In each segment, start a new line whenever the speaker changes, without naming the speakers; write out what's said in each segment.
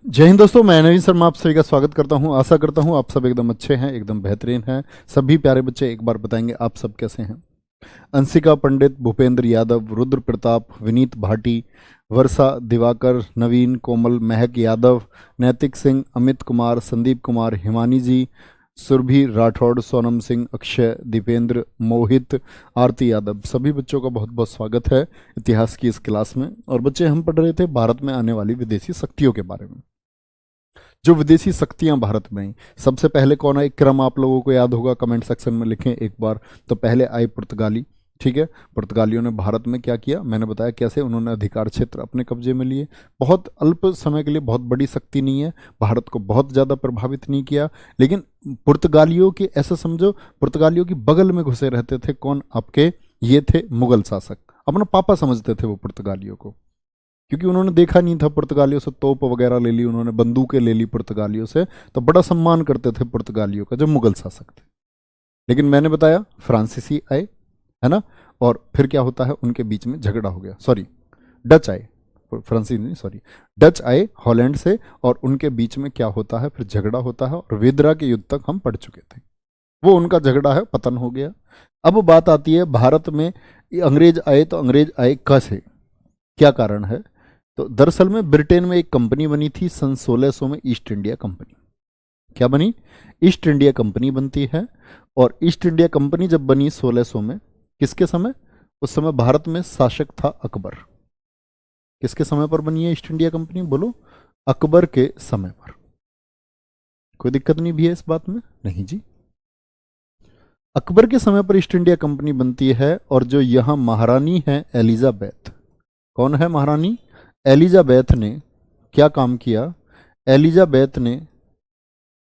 जय हिंद दोस्तों, मैं नवीन शर्मा आप सभी का स्वागत करता हूं। आशा करता हूं आप सब एकदम अच्छे हैं, एकदम बेहतरीन हैं। सभी प्यारे बच्चे एक बार बताएंगे आप सब कैसे हैं। अंशिका पंडित, भूपेंद्र यादव, रुद्र प्रताप, विनीत भाटी, वर्षा दिवाकर, नवीन, कोमल, महक यादव, नैतिक सिंह, अमित कुमार, संदीप कुमार, हिमानी जी, सुरभि राठौड़, सोनम सिंह, अक्षय, दीपेंद्र, मोहित, आरती यादव, सभी बच्चों का बहुत बहुत स्वागत है इतिहास की इस क्लास में। और बच्चे, हम पढ़ रहे थे भारत में आने वाली विदेशी शक्तियों के बारे में। जो विदेशी शक्तियां भारत में आई, सबसे पहले कौन आई? क्रम आप लोगों को याद होगा, कमेंट सेक्शन में लिखें एक बार। तो पहले आए पुर्तगाली। ठीक है, पुर्तगालियों ने भारत में क्या किया, मैंने बताया कैसे उन्होंने अधिकार क्षेत्र अपने कब्जे में लिए। बहुत अल्प समय के लिए, बहुत बड़ी शक्ति नहीं है, भारत को बहुत ज़्यादा प्रभावित नहीं किया। लेकिन पुर्तगालियों के, ऐसा समझो, पुर्तगालियों की बगल में घुसे रहते थे कौन? आपके ये थे मुगल शासक। अपना पापा समझते थे वो पुर्तगालियों को, क्योंकि उन्होंने देखा नहीं था। पुर्तगालियों से तोप वगैरह ले ली उन्होंने, बंदूकें ले ली पुर्तगालियों से, तो बड़ा सम्मान करते थे पुर्तगालियों का, जो मुगल शासक थे। लेकिन मैंने बताया फ्रांसीसी आए, है ना, और फिर क्या होता है, उनके बीच में झगड़ा हो गया। सॉरी, डच आए, फ्रांसीसी नहीं, सॉरी, डच आए हॉलैंड से, और उनके बीच में क्या होता है, फिर झगड़ा होता है। और वेदरा के युद्ध तक हम पढ़ चुके थे, वो उनका झगड़ा है, पतन हो गया। अब बात आती है भारत में अंग्रेज आए, तो अंग्रेज आए कैसे, क्या कारण है? तो दरअसल में ब्रिटेन में एक कंपनी बनी थी सन 1600 में, ईस्ट इंडिया कंपनी। क्या बनी? ईस्ट इंडिया कंपनी बनती है। और ईस्ट इंडिया कंपनी जब बनी 1600 में, किसके समय? उस समय भारत में शासक था अकबर। किसके समय पर बनी है ईस्ट इंडिया कंपनी, बोलो? अकबर के समय पर। कोई दिक्कत नहीं भी है इस बात में? नहीं जी, अकबर के समय पर ईस्ट इंडिया कंपनी बनती है। और जो यहां महारानी है एलिजाबेथ, कौन है महारानी? एलिजाबेथ ने क्या काम किया? एलिजाबेथ ने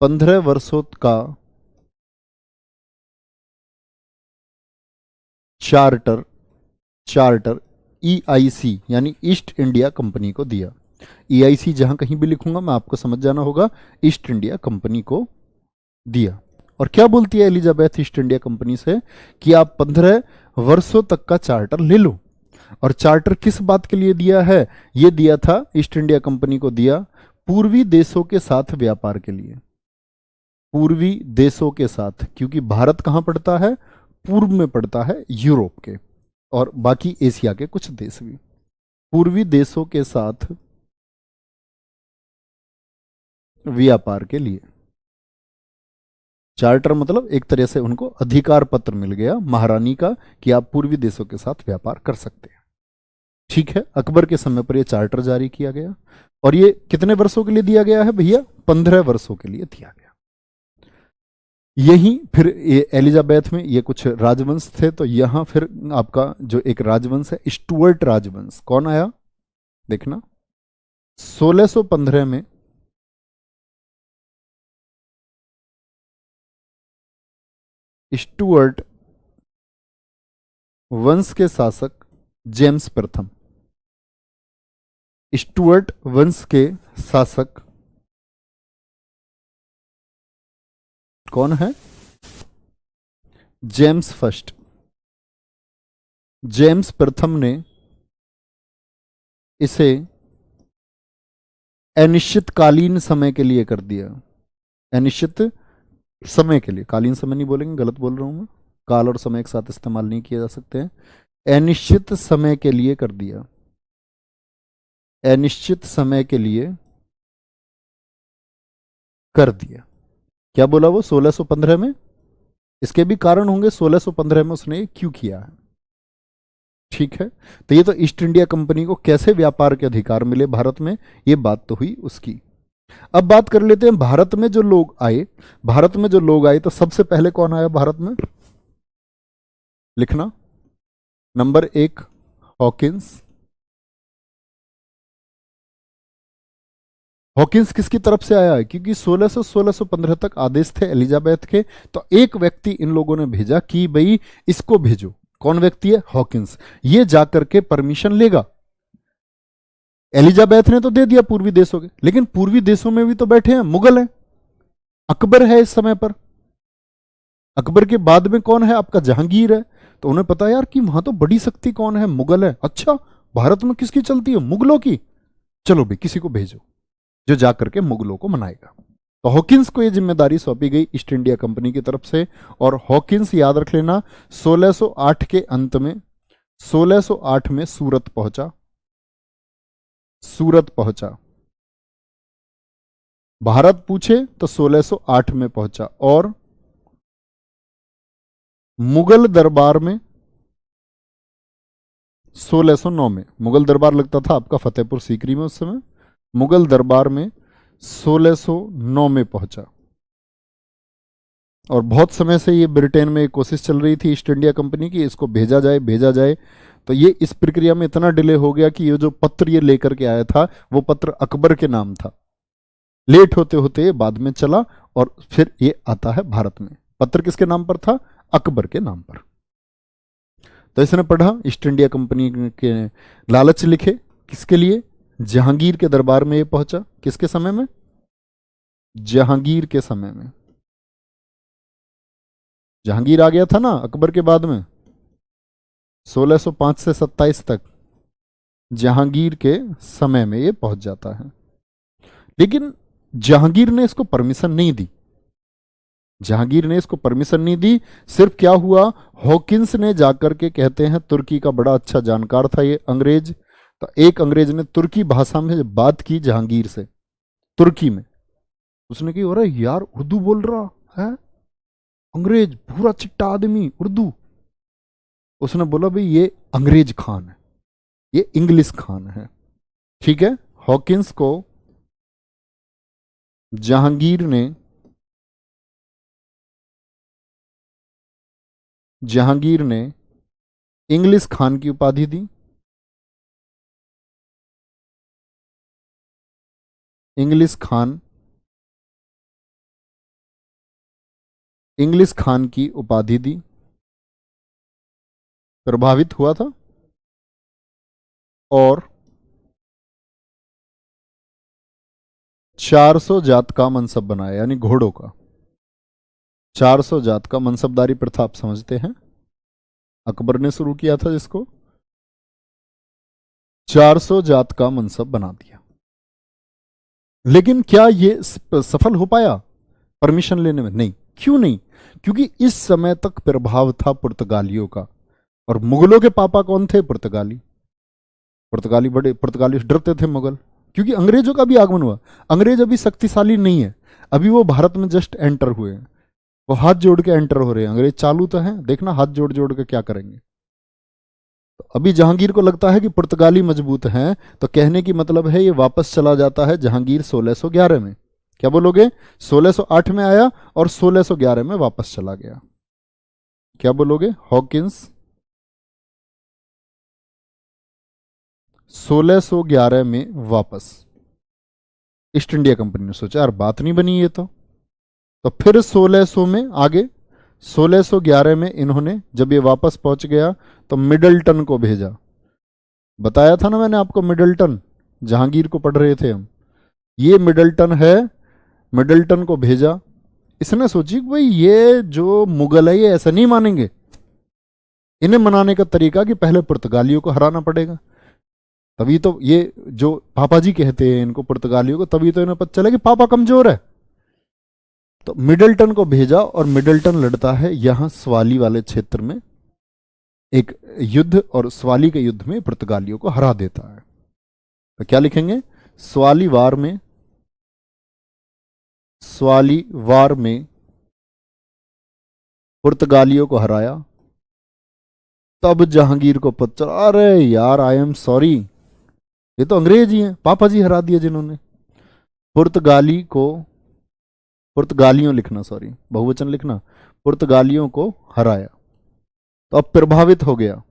15 वर्षों का चार्टर चार्टर ईआईसी यानी ईस्ट इंडिया कंपनी को दिया। ईआईसी जहां कहीं भी लिखूंगा मैं, आपको समझ जाना होगा, ईस्ट इंडिया कंपनी को दिया। और क्या बोलती है एलिजाबेथ ईस्ट इंडिया कंपनी से? कि आप 15 वर्षों तक का चार्टर ले लो। और चार्टर किस बात के लिए दिया है? यह दिया था, ईस्ट इंडिया कंपनी को दिया पूर्वी देशों के साथ व्यापार के लिए। पूर्वी देशों के साथ, क्योंकि भारत कहां पड़ता है? पूर्व में पड़ता है, यूरोप के और बाकी एशिया के कुछ देश भी। पूर्वी देशों के साथ व्यापार के लिए चार्टर, मतलब एक तरह से उनको अधिकार पत्र मिल गया महारानी का, कि आप पूर्वी देशों के साथ व्यापार कर सकते हैं। ठीक है, अकबर के समय पर यह चार्टर जारी किया गया। और ये कितने वर्षों के लिए दिया गया है भैया? 15 वर्षों के लिए दिया गया। यही फिर एलिजाबेथ में ये कुछ राजवंश थे, तो यहां फिर आपका जो एक राजवंश है, स्टुअर्ट राजवंश, कौन आया देखना। 1615 में स्टुअर्ट वंश के शासक जेम्स प्रथम, स्टुअर्ट वंश के शासक कौन है? James first. जेम्स प्रथम ने इसे अनिश्चितकालीन समय के लिए कर दिया। अनिश्चित समय के लिए, कालीन समय नहीं बोलेंगे, गलत बोल रहा हूं मैं, काल और समय एक साथ इस्तेमाल नहीं किए जा सकते हैं। अनिश्चित समय के लिए कर दिया। अनिश्चित समय के लिए कर दिया। क्या बोला वो 1615 में? इसके भी कारण होंगे 1615 में उसने क्यों किया है। ठीक है, तो ये तो ईस्ट इंडिया कंपनी को कैसे व्यापार के अधिकार मिले भारत में, ये बात तो हुई उसकी। अब बात कर लेते हैं भारत में जो लोग आए। भारत में जो लोग आए, तो सबसे पहले कौन आया भारत में? लिखना, नंबर 1 हॉकिंस। हॉकिंस किसकी तरफ से आया है? क्योंकि 1600 1615 तक आदेश थे एलिजाबेथ के, तो एक व्यक्ति इन लोगों ने भेजा कि भाई इसको भेजो। कौन व्यक्ति है? हॉकिंस। ये जाकर के परमिशन लेगा। एलिजाबेथ ने तो दे दिया पूर्वी देशों के, लेकिन पूर्वी देशों में भी तो बैठे हैं मुगल हैं, अकबर है इस समय पर। अकबर के बाद में कौन है? आपका जहांगीर है। तो उन्हें पता यार कि वहां तो बड़ी शक्ति कौन है? मुगल है। अच्छा, भारत में किसकी चलती है? मुगलों की। चलो भाई किसी को भेजो। जो जाकर के मुगलों को मनाएगा। तो हॉकिंस को यह जिम्मेदारी सौंपी गई ईस्ट इंडिया कंपनी की तरफ से, और हॉकिंस, याद रख लेना, 1608 के अंत में, 1608 में सूरत पहुंचा। सूरत पहुंचा, भारत पूछे तो 1608 में पहुंचा, और मुगल दरबार में 1609 में, मुगल दरबार लगता था आपका फतेहपुर सीकरी में उस समय, मुगल दरबार में 1609 में पहुंचा। और बहुत समय से ये ब्रिटेन में कोशिश चल रही थी ईस्ट इंडिया कंपनी की, इसको भेजा जाए भेजा जाए। तो ये इस प्रक्रिया में इतना डिले हो गया कि ये जो पत्र ये लेकर के आया था वो पत्र अकबर के नाम था। लेट होते होते बाद में चला और फिर ये आता है भारत में। पत्र किसके नाम पर था? अकबर के नाम पर। तो इसने पढ़ा, ईस्ट इंडिया कंपनी के लालच लिखे, किसके लिए? जहांगीर के दरबार में ये पहुंचा। किसके समय में? जहांगीर के समय में। जहांगीर आ गया था ना अकबर के बाद में, 1605 से 27 तक जहांगीर के समय में ये पहुंच जाता है। लेकिन जहांगीर ने इसको परमिशन नहीं दी। जहांगीर ने इसको परमिशन नहीं दी। सिर्फ क्या हुआ, हॉकिंस ने जाकर के, कहते हैं तुर्की का बड़ा अच्छा जानकार था ये अंग्रेज, तो एक अंग्रेज ने तुर्की भाषा में जब बात की जहांगीर से, तुर्की में, उसने कही अरे यार उर्दू बोल रहा है अंग्रेज, पूरा चिट्टा आदमी, उर्दू। उसने बोला भाई ये अंग्रेज खान है, ये इंग्लिश खान है। ठीक है, हॉकिंस को जहांगीर ने इंग्लिश खान की उपाधि दी। इंग्लिश खान की उपाधि दी। प्रभावित हुआ था और 400 जात का मनसब बनाया, यानी घोड़ों का 400 जात का मनसबदारी प्रथा आप समझते हैं, अकबर ने शुरू किया था, जिसको 400 जात का मनसब बना दिया। लेकिन क्या ये सफल हो पाया परमिशन लेने में? नहीं। क्यों नहीं? क्योंकि इस समय तक प्रभाव था पुर्तगालियों का, और मुगलों के पापा कौन थे? पुर्तगाली। पुर्तगाली डरते थे मुगल, क्योंकि अंग्रेजों का भी आगमन हुआ। अंग्रेज अभी शक्तिशाली नहीं है, अभी वो भारत में जस्ट एंटर हुए हैं, वो हाथ जोड़ के एंटर हो रहे हैं। अंग्रेज चालू तो हैं, देखना हाथ जोड़ जोड़ के क्या करेंगे। तो अभी जहांगीर को लगता है कि पुर्तगाली मजबूत हैं, तो कहने की मतलब है ये वापस चला जाता है जहांगीर 1611 में। क्या बोलोगे? 1608 में आया और 1611 में वापस चला गया। क्या बोलोगे? हॉकिंस 1611 में वापस। ईस्ट इंडिया कंपनी ने सोचा यार बात नहीं बनी ये तो फिर 1600 में आगे, 1611 में इन्होंने, जब ये वापस पहुंच गया तो मिडल्टन को भेजा। बताया था ना मैंने आपको, मिडल्टन, जहांगीर को पढ़ रहे थे हम, ये मिडल्टन है। मिडल्टन को भेजा। इसने सोची कि भाई ये जो मुगल है ये ऐसा नहीं मानेंगे, इन्हें मनाने का तरीका कि पहले पुर्तगालियों को हराना पड़ेगा, तभी तो ये जो पापा जी कहते हैं इनको पुर्तगालियों को, तभी तो इन्हें पता चला कि पापा कमजोर है। तो मिडल्टन को भेजा, और मिडल्टन लड़ता है यहां स्वाली वाले क्षेत्र में एक युद्ध, और स्वाली के युद्ध में पुर्तगालियों को हरा देता है। तो क्या लिखेंगे? स्वाली वार में पुर्तगालियों को हराया। तब जहांगीर को पता चला, अरे यार आई एम सॉरी, ये तो अंग्रेज ही हैं, पापा जी हरा दिए जिन्होंने। पुर्तगालियों लिखना, सॉरी बहुवचन लिखना, पुर्तगालियों को हराया। तो अब प्रभावित हो गया,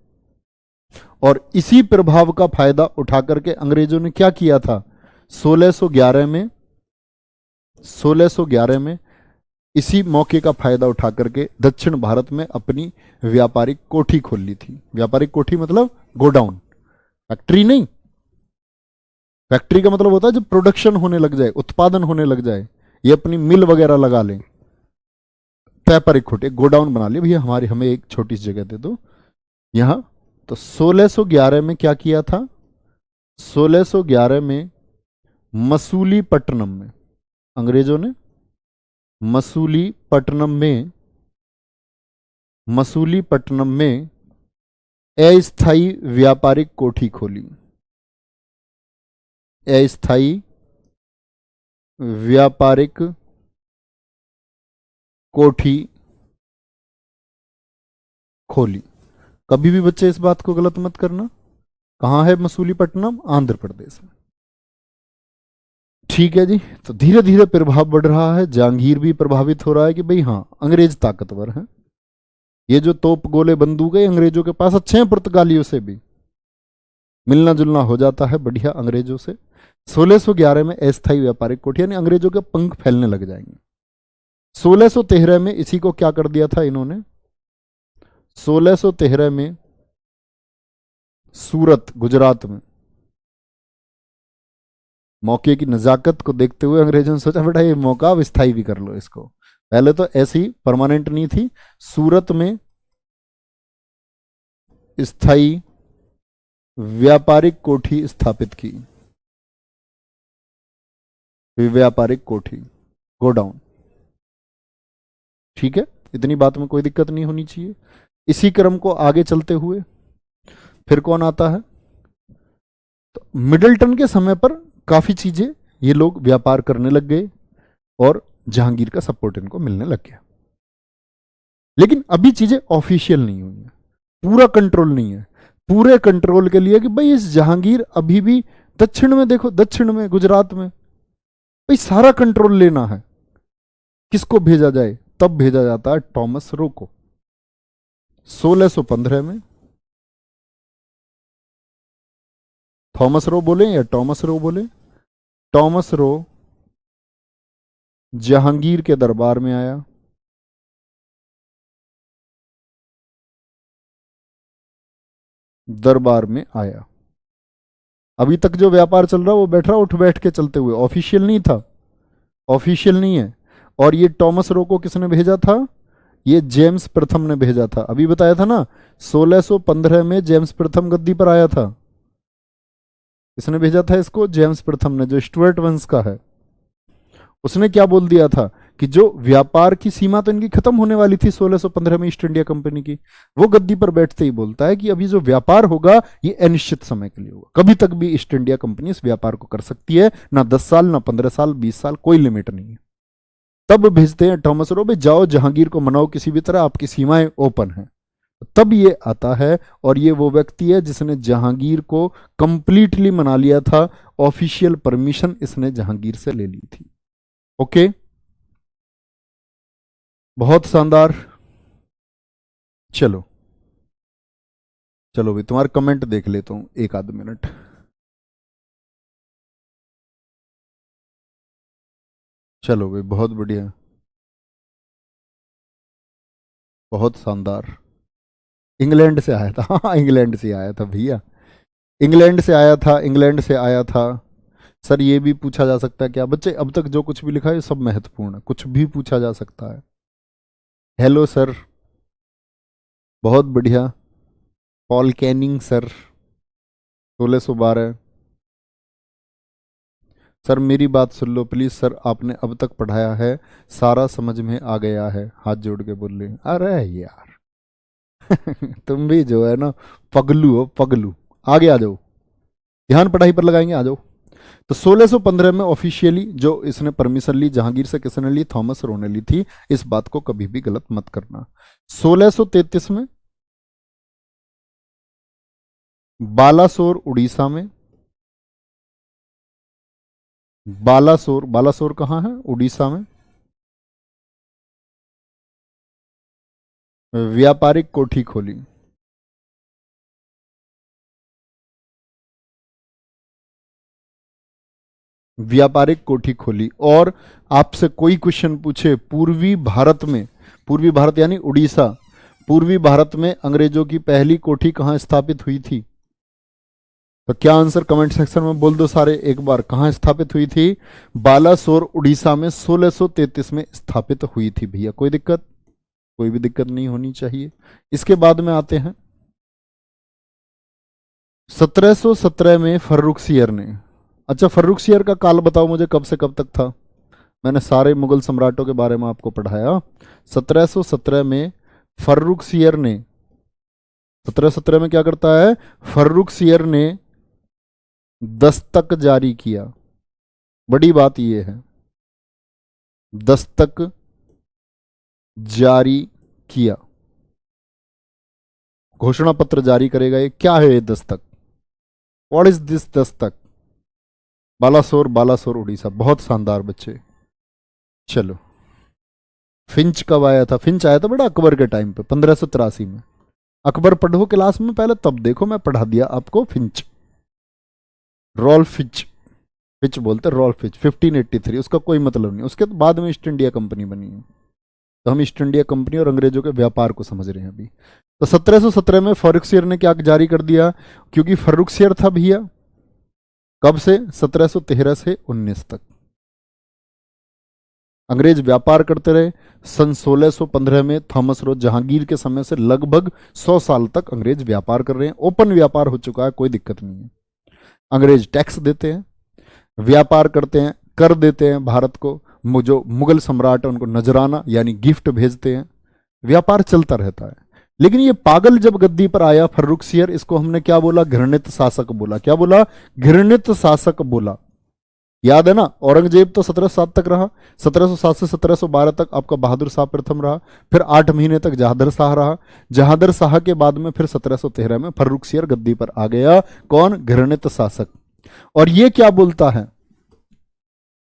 और इसी प्रभाव का फायदा उठा करके अंग्रेजों ने क्या किया था? 1611 में इसी मौके का फायदा उठा करके दक्षिण भारत में अपनी व्यापारिक कोठी खोल ली थी। व्यापारिक कोठी मतलब गोडाउन, फैक्ट्री नहीं। फैक्ट्री का मतलब होता है जब प्रोडक्शन होने लग जाए, उत्पादन होने लग जाए, ये अपनी मिल वगैरह लगा लें, व्यापारिक कोठी, गोडाउन बना लिया, भैया हमें एक छोटी सी जगह दे दो यहां। तो 1611 में क्या किया था? 1611 में मसूलीपट्टनम में, अंग्रेजों ने मसूलीपट्टनम में मसूलीपट्टनम में अस्थायी व्यापारिक कोठी खोली। अस्थायी व्यापारिक कोठी खोली। कभी भी बच्चे इस बात को गलत मत करना। कहां है मसूलीपट्टनम? आंध्र प्रदेश में। ठीक है जी। तो धीरे धीरे प्रभाव बढ़ रहा है, जहांगीर भी प्रभावित हो रहा है कि भाई हाँ, अंग्रेज ताकतवर हैं, ये जो तोप गोले बंदूकें अंग्रेजों के पास अच्छे हैं, पुर्तगालियों से भी मिलना जुलना हो जाता है बढ़िया अंग्रेजों से। 1611 में अस्थायी व्यापारिक कोठी, यानी अंग्रेजों के पंख फैलने लग जाएंगे। 1613 में इसी को क्या कर दिया था इन्होंने? 1613 में सूरत, गुजरात में, मौके की नजाकत को देखते हुए अंग्रेजों ने सोचा बेटा ये मौका अब स्थायी भी कर लो इसको। पहले तो ऐसी परमानेंट नहीं थी। सूरत में स्थायी व्यापारिक कोठी स्थापित की। व्यापारिक कोठी, गोडाउन। ठीक है, इतनी बात में कोई दिक्कत नहीं होनी चाहिए। इसी क्रम को आगे चलते हुए फिर कौन आता है? तो मिडलटन के समय पर काफी चीजें ये लोग व्यापार करने लग गए और जहांगीर का सपोर्ट इनको मिलने लग गया। लेकिन अभी चीजें ऑफिशियल नहीं हुई है, पूरा कंट्रोल नहीं है। पूरे कंट्रोल के लिए कि भाई इस जहांगीर अभी भी दक्षिण में, देखो दक्षिण में गुजरात में, भाई सारा कंट्रोल लेना है। किसको भेजा जाए? तब भेजा जाता है थॉमस रो को। 1615 में थॉमस रो बोले या टॉमस रो बोले, टॉमस रो जहांगीर के दरबार में आया। दरबार में आया। अभी तक जो व्यापार चल रहा वो बैठ रहा, उठ बैठ के चलते हुए, ऑफिशियल नहीं था, ऑफिशियल नहीं है। और ये टॉमस रो को किसने भेजा था? ये जेम्स प्रथम ने भेजा था। अभी बताया था ना, 1615 में जेम्स प्रथम गद्दी पर आया था। किसने भेजा था इसको? जेम्स प्रथम ने, जो स्टुअर्ट वंश का है। उसने क्या बोल दिया था कि जो व्यापार की सीमा तो इनकी खत्म होने वाली थी 1615 में ईस्ट इंडिया कंपनी की, वो गद्दी पर बैठते ही बोलता है कि अभी जो व्यापार होगा ये अनिश्चित समय के लिए होगा, कभी तक भी ईस्ट इंडिया कंपनी इस व्यापार को कर सकती है, ना 10 साल, ना 15 साल, 20 साल, कोई लिमिट नहीं है। तब भेजते हैं टॉमस रो, भाई जाओ जहांगीर को मनाओ किसी भी तरह, आपकी सीमाएं ओपन है। तब ये आता है और ये वो व्यक्ति है जिसने जहांगीर को कंप्लीटली मना लिया था। ऑफिशियल परमिशन इसने जहांगीर से ले ली थी। ओके, बहुत शानदार। चलो चलो भाई, तुम्हारा कमेंट देख लेता हूं एक आध मिनट। चलो भाई, बहुत बढ़िया, बहुत शानदार। इंग्लैंड से आया था, हाँ इंग्लैंड से आया था भैया, इंग्लैंड से आया था, इंग्लैंड से आया था। सर ये भी पूछा जा सकता है क्या बच्चे? अब तक जो कुछ भी लिखा है सब महत्वपूर्ण है, कुछ भी पूछा जा सकता है। हेलो सर, बहुत बढ़िया। Paul Canning sir, 1612। सर मेरी बात सुन लो प्लीज सर, आपने अब तक पढ़ाया है सारा समझ में आ गया है, हाथ जोड़ के बोल रहे। अरे यार तुम भी जो है ना पगलू हो, पगलू। आगे आ जाओ, ध्यान पढ़ाई पर लगाएंगे, आ जाओ। तो 1615 में ऑफिशियली जो इसने परमिशन ली जहांगीर से, किसने ली? थॉमस रो ने ली थी। इस बात को कभी भी गलत मत करना। 1633 में बालासोर उड़ीसा में, बालासोर, बालासोर कहां है? उड़ीसा में, व्यापारिक कोठी खोली। व्यापारिक कोठी खोली। और आपसे कोई क्वेश्चन पूछे पूर्वी भारत में, पूर्वी भारत यानी उड़ीसा, पूर्वी भारत में अंग्रेजों की पहली कोठी कहां स्थापित हुई थी? तो क्या आंसर कमेंट सेक्शन में बोल दो सारे एक बार, कहां स्थापित हुई थी? बालासोर उड़ीसा में 1633 में स्थापित हुई थी भैया। कोई दिक्कत? कोई भी दिक्कत नहीं होनी चाहिए। इसके बाद में आते हैं 1717 में फर्रुखसियर ने, अच्छा, फर्रुखसियर का काल बताओ मुझे, कब से कब तक था? मैंने सारे मुगल सम्राटों के बारे में आपको पढ़ाया। 1717 में फर्रुखसियर ने, 1717 में क्या करता है? फर्रुखसियर ने दस्तक जारी किया। बड़ी बात यह है, दस्तक जारी किया, घोषणा पत्र जारी करेगा। ये क्या है ये Dastak? What is this Dastak? Balasore, Balasore Orissa. बहुत शानदार बच्चे। चलो, फिंच कब आया था? फिंच आया था बेटा अकबर के टाइम पे, 1583 में। अकबर पढ़ो क्लास में पहले, तब देखो मैं पढ़ा दिया आपको फिंच। रॉल्फ फिच, फिच बोलते रॉल्फ फिच, 1583। उसका कोई मतलब नहीं, उसके बाद में ईस्ट इंडिया कंपनी बनी है। तो हम ईस्ट इंडिया कंपनी और अंग्रेजों के व्यापार को समझ रहे हैं अभी। तो 1717 में फर्रुखसियर ने क्या जारी कर दिया? क्योंकि फर्रुखसियर था भैया कब से? 1713 से 19 तक अंग्रेज व्यापार करते रहे। सन 1615 में थॉमस रोज जहांगीर के समय से लगभग 100 साल तक अंग्रेज व्यापार कर रहे हैं। ओपन व्यापार हो चुका है, कोई दिक्कत नहीं है। अंग्रेज टैक्स देते हैं, व्यापार करते हैं, कर देते हैं भारत को। जो मुगल सम्राट है उनको नजराना यानी गिफ्ट भेजते हैं, व्यापार चलता रहता है। लेकिन ये पागल जब गद्दी पर आया फर्रुखसियर, इसको हमने क्या बोला? घृणित शासक बोला। क्या बोला? घृणित शासक बोला। याद है ना? औरंगजेब तो 1707 तक रहा, 1707 से 1712 तक आपका बहादुर शाह प्रथम रहा, फिर 8 महीने तक जहादर शाह रहा। जहादर शाह के बाद में फिर 1713 में फर्रुखसियर गद्दी पर आ गया। कौन? घृणित शासक। और ये क्या बोलता है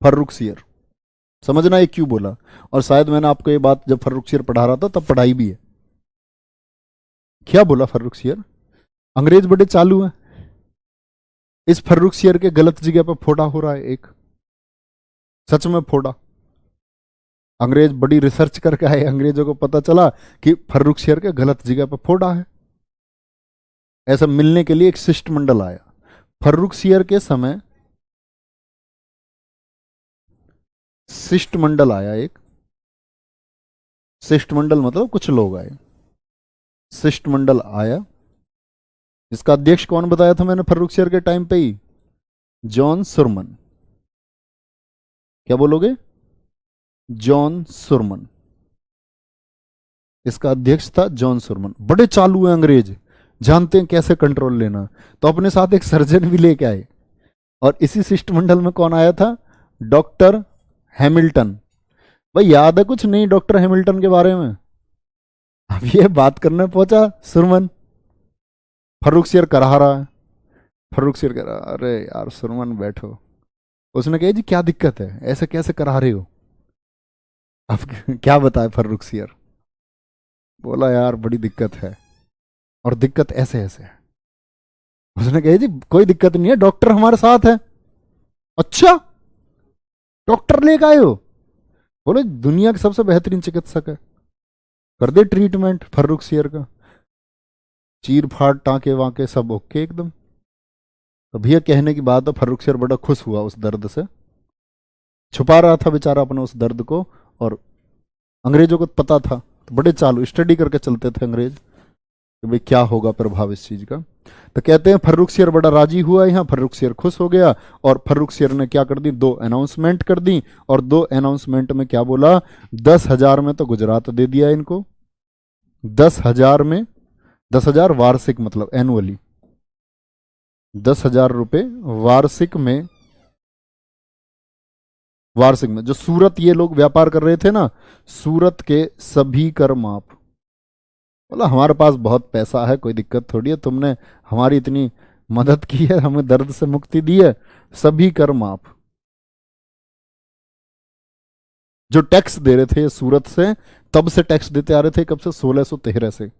फर्रुखसियर? समझना ये क्यों बोला। और शायद मैंने आपको ये बात जब फर्रुखसियर पढ़ा रहा था तब पढ़ाई भी है। क्या बोला फर्रुखसियर? अंग्रेज बड़े चालू हैं, इस फर्रुखसियर के गलत जगह पर फोड़ा हो रहा है एक, सच में फोड़ा। अंग्रेज बड़ी रिसर्च करके आए, अंग्रेजों को पता चला कि फर्रुखसियर के गलत जगह पर फोड़ा है। ऐसा मिलने के लिए एक शिष्टमंडल आया फर्रुखसियर के समय। शिष्टमंडल आया एक, शिष्टमंडल मतलब कुछ लोग आए, शिष्टमंडल आया। इसका अध्यक्ष कौन बताया था मैंने फर्रुखसियर के टाइम पे ही? John Surman. क्या बोलोगे? John Surman. इसका अध्यक्ष था जॉन सुरमन। बड़े चालू हैं अंग्रेज, जानते हैं कैसे कंट्रोल लेना। तो अपने साथ एक सर्जन भी लेके आए। और इसी शिष्टमंडल में कौन आया था? Doctor Hamilton. भाई याद है कुछ नहीं डॉक्टर हैमिल्टन के बारे में? अब ये बात करने पहुंचा सुरमन, फर्रुखसियर करा रहा है। फर्रुखसियर कह रहा, अरे यार सुरमन बैठो। उसने कहा जी क्या दिक्कत है, ऐसे कैसे करा रहे हो? अब क्या बताए फर्रुखसियर? बोला यार बड़ी दिक्कत है, और दिक्कत ऐसे ऐसे है। उसने कहा जी कोई दिक्कत नहीं है, डॉक्टर हमारे साथ है। अच्छा, डॉक्टर लेकर आए हो? बोले दुनिया के सबसे बेहतरीन चिकित्सक है, कर दे ट्रीटमेंट फर्रुखसियर का। चीर फाड़ टांके वाके सब ओके एकदम। तो भैया कहने की बात है, फर्रुखसियर बड़ा खुश हुआ उस दर्द से, छुपा रहा था बेचारा अपने उस दर्द को। और अंग्रेजों को पता था, तो बड़े चालू स्टडी करके चलते थे अंग्रेज कि भाई क्या होगा प्रभाव इस चीज का। तो कहते हैं फर्रुखसियर बड़ा राजी हुआ, यहाँ फर्रुखसियर खुश हो गया। और फर्रुखसियर ने क्या कर दी? 2 अनाउंसमेंट कर दी। और 2 अनाउंसमेंट में क्या बोला? 10,000 में तो गुजरात दे दिया इनको, 10,000 में, 10,000 वार्षिक मतलब एनुअली, 10,000 रुपए वार्षिक में। वार्षिक में जो सूरत ये लोग व्यापार कर रहे थे ना, सूरत के सभी कर माफ। बोला हमारे पास बहुत पैसा है, कोई दिक्कत थोड़ी है, तुमने हमारी इतनी मदद की है, हमें दर्द से मुक्ति दी है, सभी कर माफ। जो टैक्स दे रहे थे सूरत से, तब से टैक्स देते आ रहे थे, कब से? 1613 से।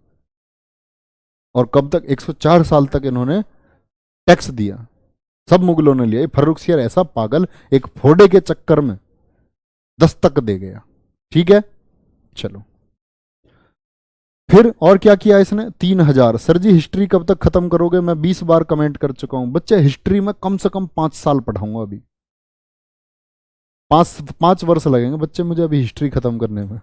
और कब तक? 104 साल तक इन्होंने टैक्स दिया, सब मुगलों ने लिया। फर्रुखसियर ऐसा पागल, एक फोड़े के चक्कर में दस्तक दे गया। ठीक है, चलो फिर और क्या किया इसने? 3,000। सर जी हिस्ट्री कब तक खत्म करोगे? मैं 20 बार कमेंट कर चुका हूं बच्चे, हिस्ट्री में कम से कम 5 साल पढ़ाऊंगा अभी। 5 वर्ष लगेंगे बच्चे मुझे अभी हिस्ट्री खत्म करने में।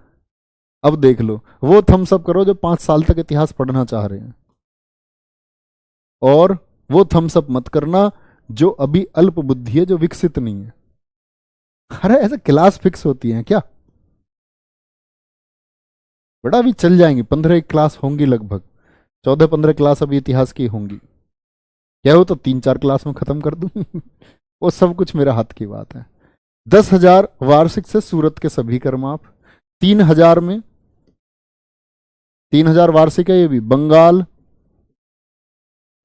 अब देख लो, वो थम्स अप करो जो 5 साल तक इतिहास पढ़ना चाह रहे हैं, और वो थम्स अप मत करना जो अभी अल्प बुद्धि है, जो विकसित नहीं है। अरे ऐसे क्लास फिक्स होती है क्या? बड़ा भी चल जाएंगी, 15 क्लास होंगी लगभग, 14-15 क्लास अभी इतिहास की होंगी। क्या हो तो 3-4 क्लास में खत्म कर दूं। वो सब कुछ मेरे हाथ की बात है। 10,000 वार्षिक से सूरत के सभी कर माफ। 3,000 में, 3,000 वार्षिक है ये भी, बंगाल,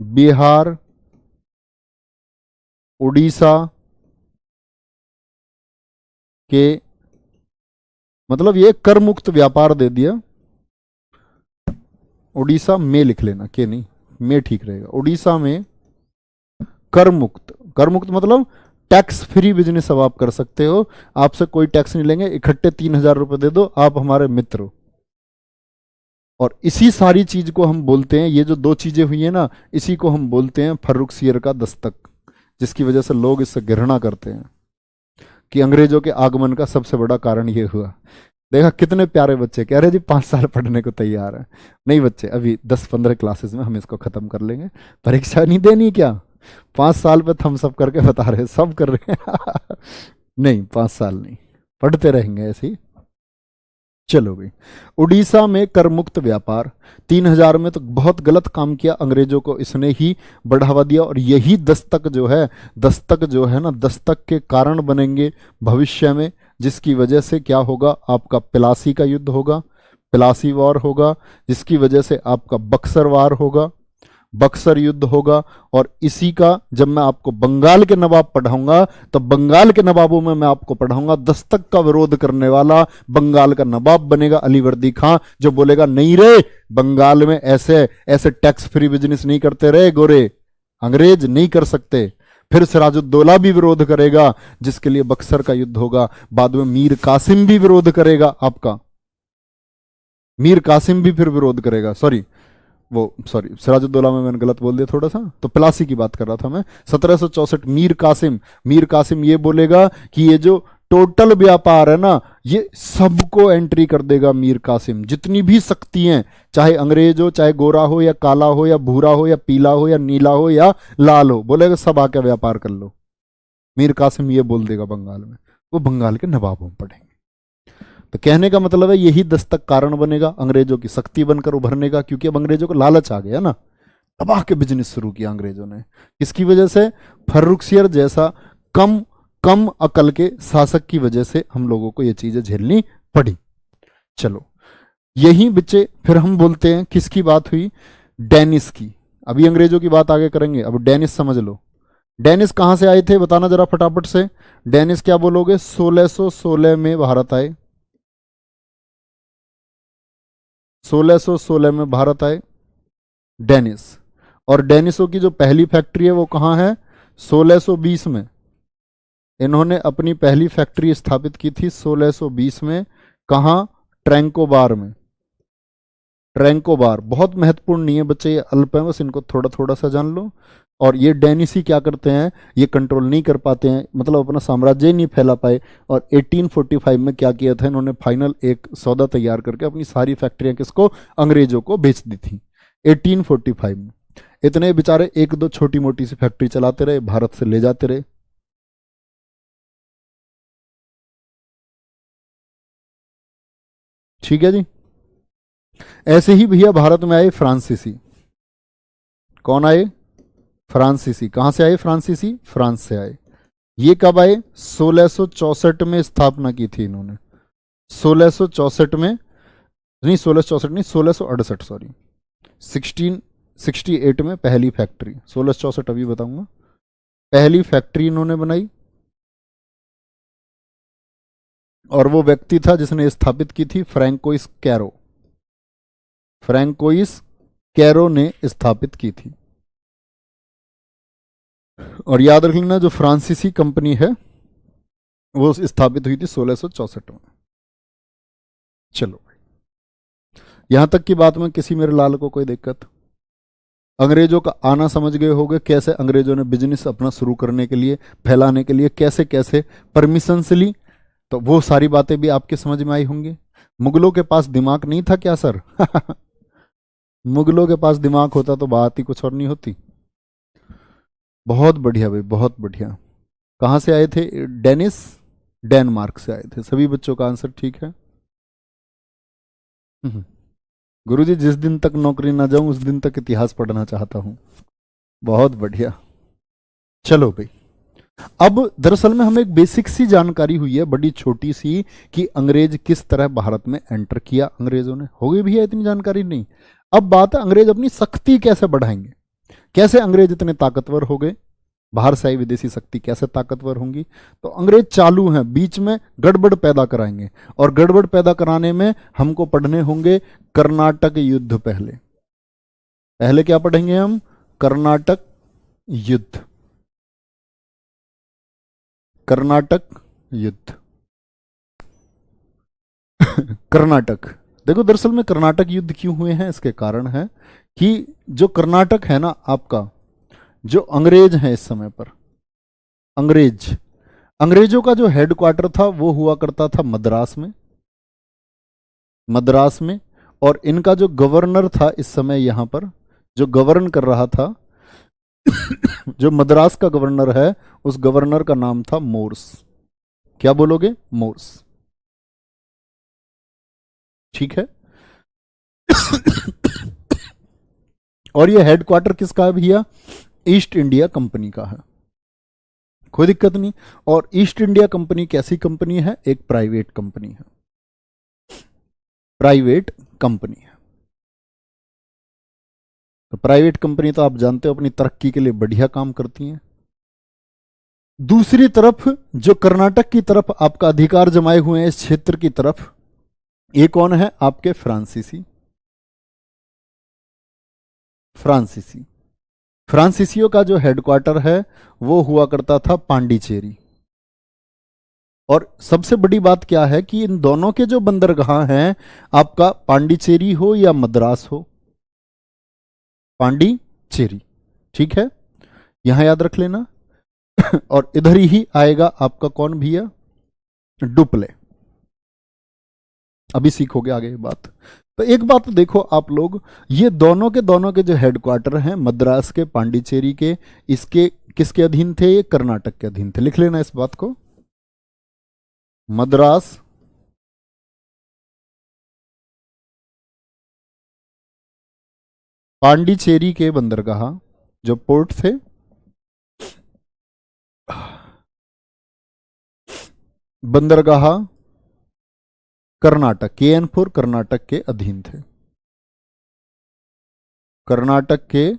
बिहार, उड़ीसा के, मतलब ये कर मुक्त व्यापार दे दिया। उड़ीसा में लिख लेना, के नहीं, में ठीक रहेगा। उड़ीसा में कर मुक्त, कर मुक्त मतलब टैक्स फ्री बिजनेस अब आप कर सकते हो, आपसे कोई टैक्स नहीं लेंगे, इकट्ठे 3,000 रुपए दे दो, आप हमारे मित्र हो। और इसी सारी चीज को हम बोलते हैं, ये जो दो चीजें हुई है ना, इसी को हम बोलते हैं फर्रुखसियर का दस्तक, जिसकी वजह से लोग इससे घृणा करते हैं कि अंग्रेजों के आगमन का सबसे बड़ा कारण ये हुआ। देखा कितने प्यारे बच्चे कह रहे जी 5 साल पढ़ने को तैयार है। नहीं बच्चे, अभी 10-15 क्लासेस में हम इसको खत्म कर लेंगे। परीक्षा नहीं देनी क्या? 5 साल पे थम सब करके बता रहे, सब कर रहे हैं। नहीं, 5 साल नहीं, पढ़ते रहेंगे ऐसे ही। चलो भाई, उड़ीसा में कर मुक्त व्यापार, 3,000 में तो बहुत गलत काम किया अंग्रेजों को, इसने ही बढ़ावा दिया। और यही दस्तक जो है, दस्तक जो है ना, दस्तक के कारण बनेंगे भविष्य में, जिसकी वजह से क्या होगा, आपका प्लासी का युद्ध होगा, प्लासी वॉर होगा, जिसकी वजह से आपका बक्सर वार होगा, बक्सर युद्ध होगा। और इसी का जब मैं आपको बंगाल के नवाब पढ़ाऊंगा, तो बंगाल के नवाबों में मैं आपको पढ़ाऊंगा दस्तक का विरोध करने वाला बंगाल का नवाब बनेगा अलीवर्दी खां, जो बोलेगा नहीं रे, बंगाल में ऐसे ऐसे टैक्स फ्री बिजनेस नहीं करते रहे गोरे, अंग्रेज नहीं कर सकते। फिर सिराजुद्दौला भी विरोध करेगा, जिसके लिए बक्सर का युद्ध होगा। बाद में मीर कासिम भी विरोध करेगा आपका, मीर कासिम भी फिर विरोध करेगा, सॉरी सिराजुद्दौला में मैंने गलत बोल दिया थोड़ा सा, तो प्लासी की बात कर रहा था मैं। 1764 मीर कासिम ये बोलेगा कि ये जो टोटल व्यापार है ना, ये सबको एंट्री कर देगा मीर कासिम, जितनी भी शक्ति हैं, चाहे अंग्रेज हो, चाहे गोरा हो या काला हो या भूरा हो या पीला हो या नीला हो या लाल हो, बोलेगा सब आके व्यापार कर लो। मीर कासिम ये बोल देगा बंगाल में, वो बंगाल के नवाबों में पढ़ेंगे। तो कहने का मतलब है यही दस्तक कारण बनेगा अंग्रेजों की शक्ति बनकर उभरने का, क्योंकि अब अंग्रेजों को लालच आ गया ना, तबाह के बिजनेस शुरू किया अंग्रेजों ने। किसकी वजह से? फर्रुखसियर जैसा कम कम अकल के शासक की वजह से हम लोगों को ये चीजें झेलनी पड़ी। चलो, यही बच्चे फिर हम बोलते हैं किसकी बात हुई? डेनिस की। अभी अंग्रेजों की बात आगे करेंगे, अब डेनिस समझ लो। डेनिस कहां से आए थे बताना जरा फटाफट से। डेनिस क्या बोलोगे? 1616 में भारत आए, 1616 में भारत आए डेनिस। और डेनिसों की जो पहली फैक्ट्री है वो कहाँ है? 1620 में इन्होंने अपनी पहली फैक्ट्री स्थापित की थी, 1620 में। कहाँ? ट्रैंकोबार में। ट्रैंकोबार बहुत महत्वपूर्ण नहीं है बच्चे, ये अल्प है, बस इनको थोड़ा थोड़ा सा जान लो। और ये डेनिसी क्या करते हैं, ये कंट्रोल नहीं कर पाते हैं, मतलब अपना साम्राज्य नहीं फैला पाए। और 1845 में क्या किया था इन्होंने? फाइनल एक सौदा तैयार करके अपनी सारी फैक्ट्रियां किसको? अंग्रेजों को बेच दी थी 1845 में। इतने बेचारे एक दो छोटी मोटी सी फैक्ट्री चलाते रहे, भारत से ले जाते रहे। ठीक है जी। ऐसे ही भैया भारत में आए फ्रांसीसी। कौन आए? फ्रांसीसी। कहां से आए फ्रांसीसी? फ्रांस से आए। ये कब आए? 1664 में स्थापना की थी इन्होंने, 1664 में, नहीं 1664 नहीं, 1668, सॉरी 1668 में पहली फैक्ट्री, 1664 अभी बताऊंगा। पहली फैक्ट्री इन्होंने बनाई, और वो व्यक्ति था जिसने स्थापित की थी, फ्रैंकोइस कैरो। फ्रैंकोइस कैरो ने स्थापित की थी। और याद रख लेना, जो फ्रांसीसी कंपनी है वो स्थापित हुई थी 1664 में। चलो, यहां तक की बात में किसी मेरे लाल को कोई दिक्कत? अंग्रेजों का आना समझ गए होंगे, कैसे अंग्रेजों ने बिजनेस अपना शुरू करने के लिए, फैलाने के लिए कैसे कैसे परमिशंस ली, तो वो सारी बातें भी आपके समझ में आई होंगी। मुगलों के पास दिमाग नहीं था क्या सर? मुगलों के पास दिमाग होता तो बात ही कुछ और नहीं होती। बहुत बढ़िया भाई, बहुत बढ़िया। कहाँ से आए थे? डेनिस, डेनमार्क से आए थे। सभी बच्चों का आंसर ठीक है। गुरुजी, जिस दिन तक नौकरी ना जाऊं उस दिन तक इतिहास पढ़ना चाहता हूं। बहुत बढ़िया। चलो भाई, अब दरअसल में हमें एक बेसिक सी जानकारी हुई है, बड़ी छोटी सी, कि अंग्रेज किस तरह भारत में एंटर किया अंग्रेजों ने। हो गई भैया इतनी जानकारी? नहीं। अब बात है अंग्रेज अपनी शक्ति कैसे बढ़ाएंगे, कैसे अंग्रेज इतने ताकतवर हो गए, बाहर से आई विदेशी शक्ति कैसे ताकतवर होंगी। तो अंग्रेज चालू हैं, बीच में गड़बड़ पैदा कराएंगे, और गड़बड़ पैदा कराने में हमको पढ़ने होंगे कर्नाटक युद्ध। पहले पहले क्या पढ़ेंगे हम? कर्नाटक युद्ध। कर्नाटक युद्ध। कर्नाटक, देखो दरअसल में कर्नाटक युद्ध क्यों हुए हैं, इसके कारण है कि जो कर्नाटक है ना आपका, जो अंग्रेज हैं इस समय पर, अंग्रेजों का जो हेडक्वार्टर था वो हुआ करता था मद्रास में, मद्रास में। और इनका जो गवर्नर था इस समय यहां पर, जो गवर्न कर रहा था, जो मद्रास का गवर्नर है, उस गवर्नर का नाम था मोर्स। क्या बोलोगे? मोर्स। ठीक है। और ये हेडक्वार्टर किसका है भैया? ईस्ट इंडिया कंपनी का है। कोई दिक्कत नहीं। और ईस्ट इंडिया कंपनी कैसी कंपनी है? एक प्राइवेट कंपनी है, प्राइवेट कंपनी है। तो प्राइवेट कंपनी तो आप जानते हो अपनी तरक्की के लिए बढ़िया काम करती हैं। दूसरी तरफ जो कर्नाटक की तरफ आपका अधिकार जमाए हुए हैं इस क्षेत्र की तरफ, ये कौन है? आपके फ्रांसीसी। फ्रांसीसी, फ्रांसीसियों का जो हेडक्वार्टर है वो हुआ करता था पांडिचेरी। और सबसे बड़ी बात क्या है कि इन दोनों के जो बंदरगाह हैं, आपका पांडिचेरी हो या मद्रास हो, पांडिचेरी, ठीक है, यहां याद रख लेना। और इधर ही आएगा आपका कौन भैया? डुप्ले। अभी सीखोगे आगे ये बात। तो एक बात देखो आप लोग, ये दोनों के जो हेडक्वार्टर हैं मद्रास के, पांडिचेरी के, इसके किसके अधीन थे? ये कर्नाटक के अधीन थे। लिख लेना इस बात को। मद्रास, पांडिचेरी के बंदरगाह जो पोर्ट थे, बंदरगाह कर्नाटक, KN4 कर्नाटक के अधीन थे, कर्नाटक के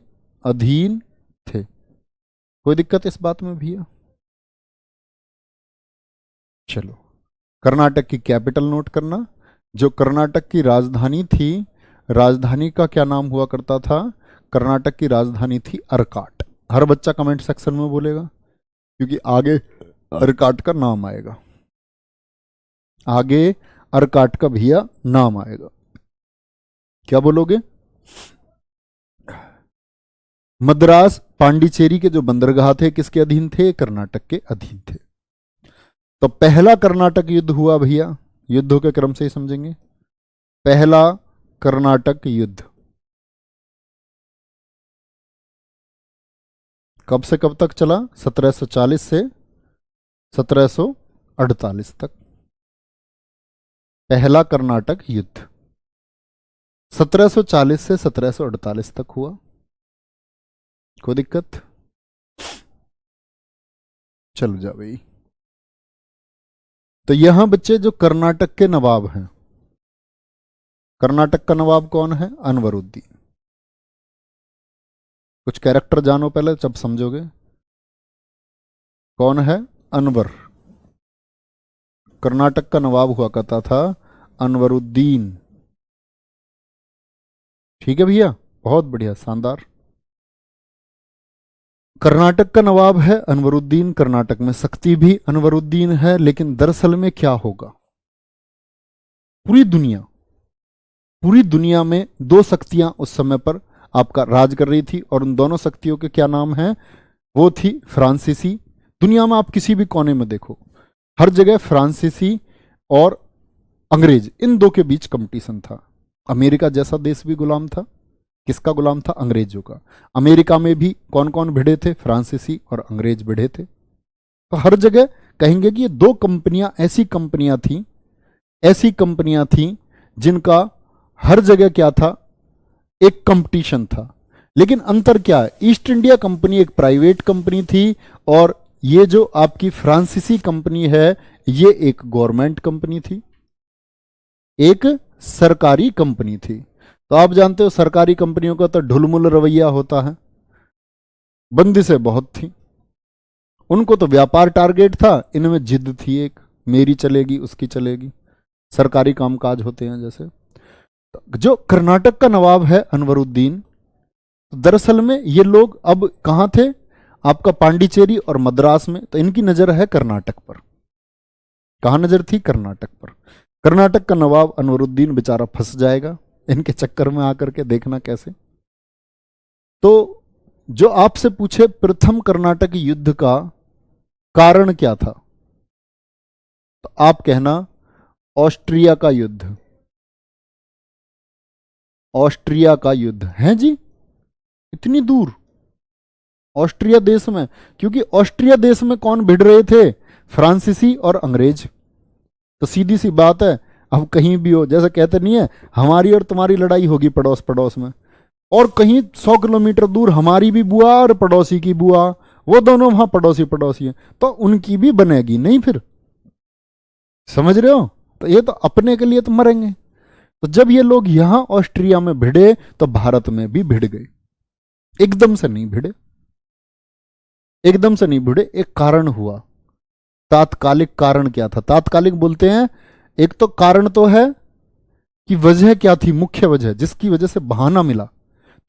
अधीन थे। कोई दिक्कत इस बात में भैया? चलो, कर्नाटक की कैपिटल नोट करना। जो कर्नाटक की राजधानी थी, राजधानी का क्या नाम हुआ करता था? कर्नाटक की राजधानी थी अर्काट। हर बच्चा कमेंट सेक्शन में बोलेगा, क्योंकि आगे अर्काट का नाम आएगा, आगे अर्काट का भैया नाम आएगा। क्या बोलोगे? मद्रास, पांडिचेरी के जो बंदरगाह थे किसके अधीन थे? कर्नाटक के अधीन थे। तो पहला कर्नाटक युद्ध हुआ भैया, युद्धों के क्रम से ही समझेंगे। पहला कर्नाटक युद्ध कब से कब तक चला? 1740 से 1748 तक। पहला कर्नाटक युद्ध 1740 से 1748 तक हुआ। कोई दिक्कत? चलो जा भाई। तो यहां बच्चे जो कर्नाटक के नवाब हैं, कर्नाटक का नवाब कौन है? अनवरुद्दीन। कुछ कैरेक्टर जानो पहले, जब समझोगे। कौन है? अनवर। कर्नाटक का नवाब हुआ करता था अनवरुद्दीन। ठीक है भैया, बहुत बढ़िया, शानदार। कर्नाटक का नवाब है अनवरुद्दीन, कर्नाटक में शक्ति भी अनवरुद्दीन है। लेकिन दरअसल में क्या होगा? पूरी दुनिया में दो शक्तियां उस समय पर आपका राज कर रही थी, और उन दोनों शक्तियों के क्या नाम हैं? वो थी फ्रांसीसी। दुनिया में आप किसी भी कोने में देखो, हर जगह फ्रांसीसी और अंग्रेज, इन दो के बीच कंपटीशन था। अमेरिका जैसा देश भी गुलाम था, किसका गुलाम था? अंग्रेजों का। अमेरिका में भी कौन कौन भिड़े थे? फ्रांसीसी और अंग्रेज भिड़े थे। तो हर जगह कहेंगे कि ये दो कंपनियां ऐसी कंपनियां थीं जिनका हर जगह क्या था? एक कंपटीशन था। लेकिन अंतर क्या है? ईस्ट इंडिया कंपनी एक प्राइवेट कंपनी थी और ये जो आपकी फ्रांसीसी कंपनी है ये एक गवर्नमेंट कंपनी थी, एक सरकारी कंपनी थी। तो आप जानते हो सरकारी कंपनियों का तो ढुलमुल रवैया होता है, बंदिशें बहुत थी, उनको तो व्यापार टारगेट था, इनमें जिद थी एक, मेरी चलेगी उसकी चलेगी, सरकारी कामकाज होते हैं जैसे। जो कर्नाटक का नवाब है अनवरुद्दीन, दरअसल में ये लोग अब कहां थे? आपका पांडिचेरी और मद्रास में। तो इनकी नजर है कर्नाटक पर। कहां नजर थी? कर्नाटक पर। कर्नाटक का नवाब अनवरुद्दीन बेचारा फंस जाएगा इनके चक्कर में आकर के, देखना कैसे। तो जो आपसे पूछे प्रथम कर्नाटक युद्ध का कारण क्या था, तो आप कहना ऑस्ट्रिया का युद्ध। ऑस्ट्रिया का युद्ध है जी, इतनी दूर ऑस्ट्रिया देश में, क्योंकि ऑस्ट्रिया देश में कौन भिड़ रहे थे? फ्रांसीसी और अंग्रेज। तो सीधी सी बात है, अब कहीं भी हो, जैसे कहते नहीं है हमारी और तुम्हारी लड़ाई होगी पड़ोस पड़ोस में, और कहीं 100 किलोमीटर दूर हमारी भी बुआ और पड़ोसी की बुआ, वो दोनों वहां पड़ोसी पड़ोसी हैं, तो उनकी भी बनेगी नहीं फिर, समझ रहे हो? तो ये तो अपने के लिए तो मरेंगे। तो जब ये लोग यहां ऑस्ट्रिया में भिड़े तो भारत में भी भिड़ गए। एकदम से नहीं भिड़े, एकदम से नहीं भिड़े, एक कारण हुआ। तात्कालिक कारण क्या था? तात्कालिक बोलते हैं, एक तो कारण तो है कि वजह क्या थी, मुख्य वजह जिसकी वजह से बहाना मिला।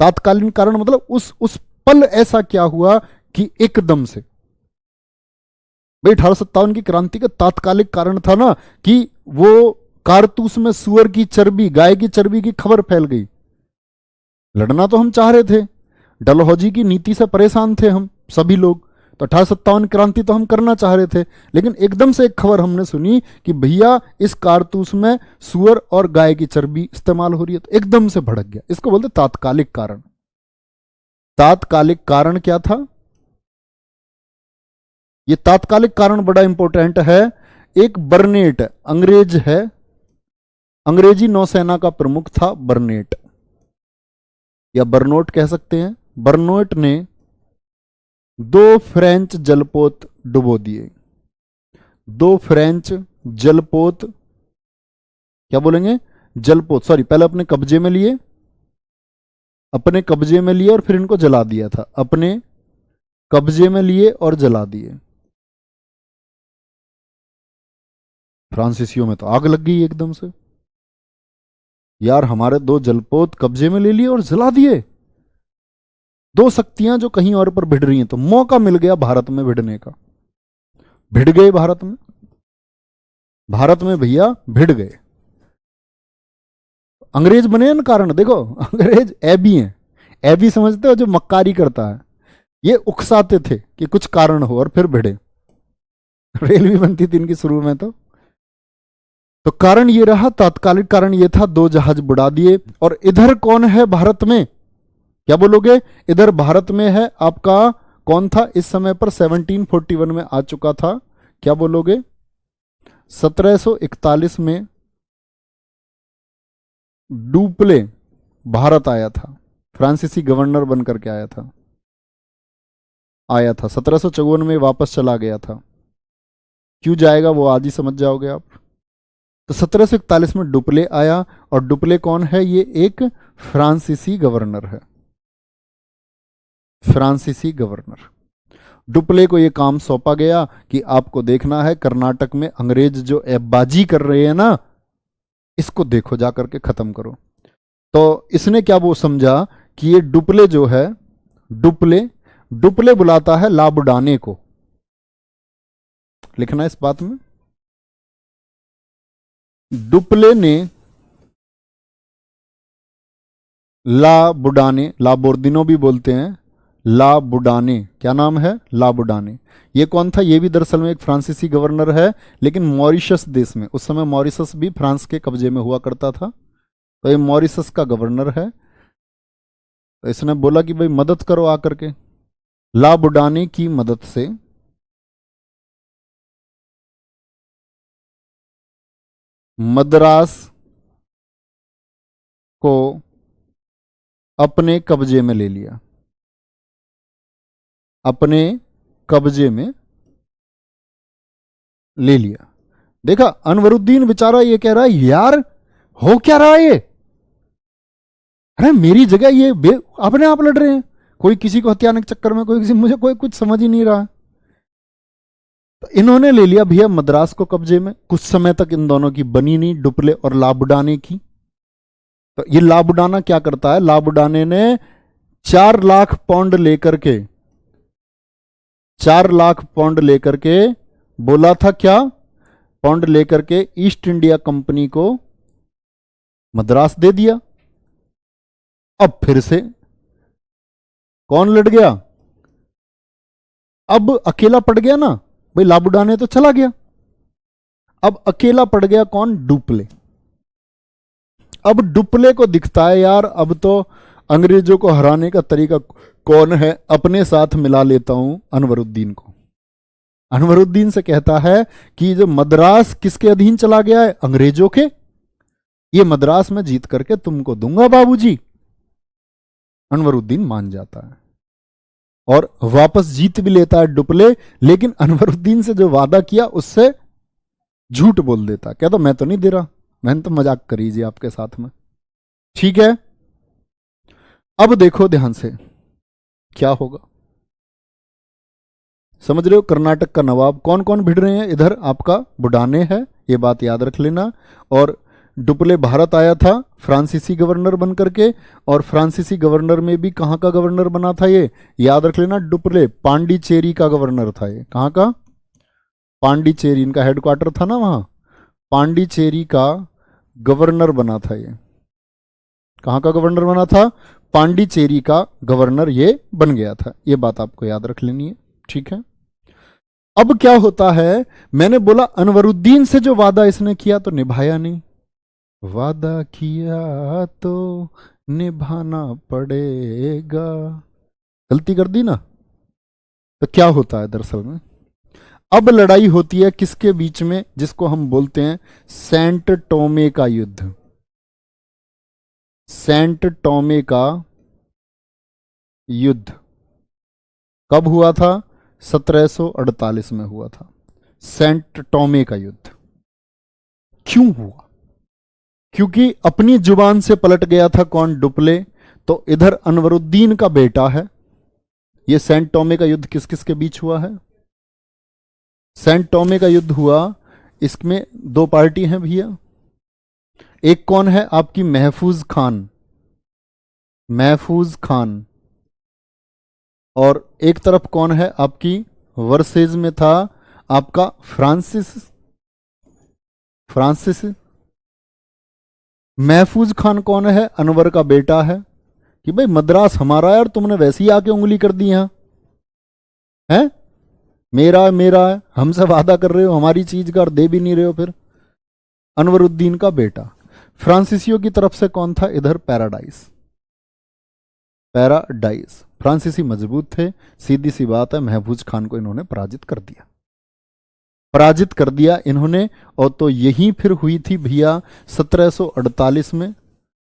तात्कालीन कारण मतलब उस पल ऐसा क्या हुआ कि एकदम से। भाई 1857 की क्रांति का तात्कालिक कारण था ना कि वो कारतूस में सुअर की चर्बी, गाय की चर्बी की खबर फैल गई। लड़ना तो हम चाह रहे थे, डलहौजी की नीति से परेशान थे हम सभी लोग, तो 1857 क्रांति तो हम करना चाह रहे थे, लेकिन एकदम से एक खबर हमने सुनी कि भैया इस कारतूस में सुअर और गाय की चर्बी इस्तेमाल हो रही है, तो एकदम से भड़क गया। इसको बोलते तात्कालिक कारण। तात्कालिक कारण क्या था? ये तात्कालिक कारण बड़ा इंपॉर्टेंट है। एक बर्नेट अंग्रेज है, अंग्रेजी नौसेना का प्रमुख था बर्नेट, या बर्नोट कह सकते हैं। बर्नोट ने 2 फ्रेंच जलपोत डुबो दिए। 2 फ्रेंच जलपोत, क्या बोलेंगे? जलपोत, सॉरी, पहले अपने कब्जे में लिए, और फिर इनको जला दिया था। अपने कब्जे में लिए और जला दिए। फ्रांसीसियों में तो आग लग गई एकदम से, यार हमारे 2 जलपोत कब्जे में ले लिए और जला दिए। 2 शक्तियां जो कहीं और पर भिड़ रही हैं, तो मौका मिल गया भारत में भिड़ने का। भिड़ गए भारत में, भारत में भैया भिड़ गए। अंग्रेज बने न कारण, देखो अंग्रेज ऐबी हैं। ऐबी समझते हो, जो मक्कारी करता है, ये उकसाते थे कि कुछ कारण हो और फिर भिड़े। रेल भी बनती थी इनकी शुरू में। तो कारण ये रहा, तात्कालिक कारण ये था, 2 जहाज बुड़ा दिए। और इधर कौन है भारत में? क्या बोलोगे? इधर भारत में है आपका कौन था इस समय पर? 1741 में आ चुका था। क्या बोलोगे? 1741 में डुप्ले भारत आया था, फ्रांसीसी गवर्नर बनकर के आया था। 1754 में वापस चला गया था। क्यों जाएगा वो आज ही समझ जाओगे आप। तो 1741 में डुप्ले आया, और डुप्ले कौन है? ये एक फ्रांसीसी गवर्नर है, फ्रांसीसी गवर्नर। डुप्ले को ये काम सौंपा गया कि आपको देखना है कर्नाटक में अंग्रेज जो ऐबबाजी कर रहे हैं ना, इसको देखो जाकर के खत्म करो। तो इसने क्या वो समझा कि ये डुप्ले जो है, डुप्ले बुलाता है लाबुडाने को। लिखना इस बात में, डुप्ले ने लाबुडाने, लाबोर्दिनो भी बोलते हैं, लाबुडाने, क्या नाम है? लाबुडाने। ये कौन था? ये भी दरअसल में एक फ्रांसीसी गवर्नर है, लेकिन मॉरिशस देश में। उस समय मॉरिशस भी फ्रांस के कब्जे में हुआ करता था, तो ये मॉरिशस का गवर्नर है। तो इसने बोला कि भाई मदद करो आकर के। ला बुडाने की मदद से मद्रास को अपने कब्जे में ले लिया, अपने कब्जे में ले लिया। देखा, अनवरुद्दीन बेचारा ये कह रहा है यार हो क्या रहा है ये, अरे मेरी जगह ये अपने आप लड़ रहे हैं, कोई किसी को हत्याने के चक्कर में, कोई किसी, मुझे कोई कुछ समझ ही नहीं रहा। तो इन्होंने ले लिया भैया मद्रास को कब्जे में। कुछ समय तक इन दोनों की बनी नहीं, डुप्ले और लाबुडाने की। तो ये लाबुडाना क्या करता है, लाबुडाने ने 4 लाख पाउंड लेकर के, 4 लाख पाउंड लेकर के बोला था, क्या पाउंड लेकर के ईस्ट इंडिया कंपनी को मद्रास दे दिया। अब फिर से कौन लड़ गया, अब अकेला पड़ गया ना भाई, लाबुडाने तो चला गया, अब अकेला पड़ गया कौन, डुप्ले। अब डुप्ले को दिखता है यार अब तो अंग्रेजों को हराने का तरीका कौन है, अपने साथ मिला लेता हूं अनवरुद्दीन को। अनवरुद्दीन से कहता है कि जो मद्रास किसके अधीन चला गया है, अंग्रेजों के, ये मद्रास में जीत करके तुमको दूंगा बाबूजी। अनवरुद्दीन मान जाता है और वापस जीत भी लेता है डुप्ले, लेकिन अनवरुद्दीन से जो वादा किया उससे झूठ बोल देता, कहता मैं तो नहीं दे रहा, मैंने तो मजाक करी जी आपके साथ में। ठीक है, अब देखो ध्यान से क्या होगा, समझ रहे हो। कर्नाटक का नवाब कौन कौन भिड़ रहे हैं, इधर आपका बुडाने है, ये बात याद रख लेना। और डुप्ले भारत आया था फ्रांसीसी गवर्नर बन करके, और फ्रांसीसी गवर्नर में भी कहां का गवर्नर बना था ये याद रख लेना, डुप्ले पांडिचेरी का गवर्नर था। ये कहां का, पांडिचेरी, इनका हेडक्वार्टर था ना वहां, पांडिचेरी का गवर्नर बना था ये। कहां का गवर्नर बना था, पांडिचेरी का गवर्नर ये बन गया था, ये बात आपको याद रख लेनी है। ठीक है, अब क्या होता है, मैंने बोला अनवरुद्दीन से जो वादा इसने किया तो निभाया नहीं, वादा किया तो निभाना पड़ेगा, गलती कर दी ना। तो क्या होता है दरअसल में, अब लड़ाई होती है किसके बीच में, जिसको हम बोलते हैं सेंट टोमे का युद्ध। सेंट टोमे का युद्ध कब हुआ था, 1748 में हुआ था सेंट टोमे का युद्ध। क्यों हुआ, क्योंकि अपनी जुबान से पलट गया था कौन, डुप्ले। तो इधर अनवरुद्दीन का बेटा है। यह सेंट टोमे का युद्ध किस किस के बीच हुआ है, सेंट टोमे का युद्ध हुआ, इसमें 2 पार्टी हैं भैया। एक कौन है आपकी महफूज खान, महफूज खान, और एक तरफ कौन है आपकी वर्सेज में था आपका फ्रांसिस, फ्रांसिस। महफूज खान कौन है, अनवर का बेटा है, कि भाई मद्रास हमारा है और तुमने वैसे ही आके उंगली कर दी यहां है, मेरा है मेरा है, हमसे वादा कर रहे हो हमारी चीज का और दे भी नहीं रहे हो। फिर अनवरुद्दीन का बेटा। फ्रांसीसियों की तरफ से कौन था इधर, पैराडाइस, पैराडाइस। फ्रांसीसी मजबूत थे, सीधी सी बात है, महफूज खान को इन्होंने पराजित कर दिया, पराजित कर दिया इन्होंने। और तो यही फिर हुई थी भैया 1748 में,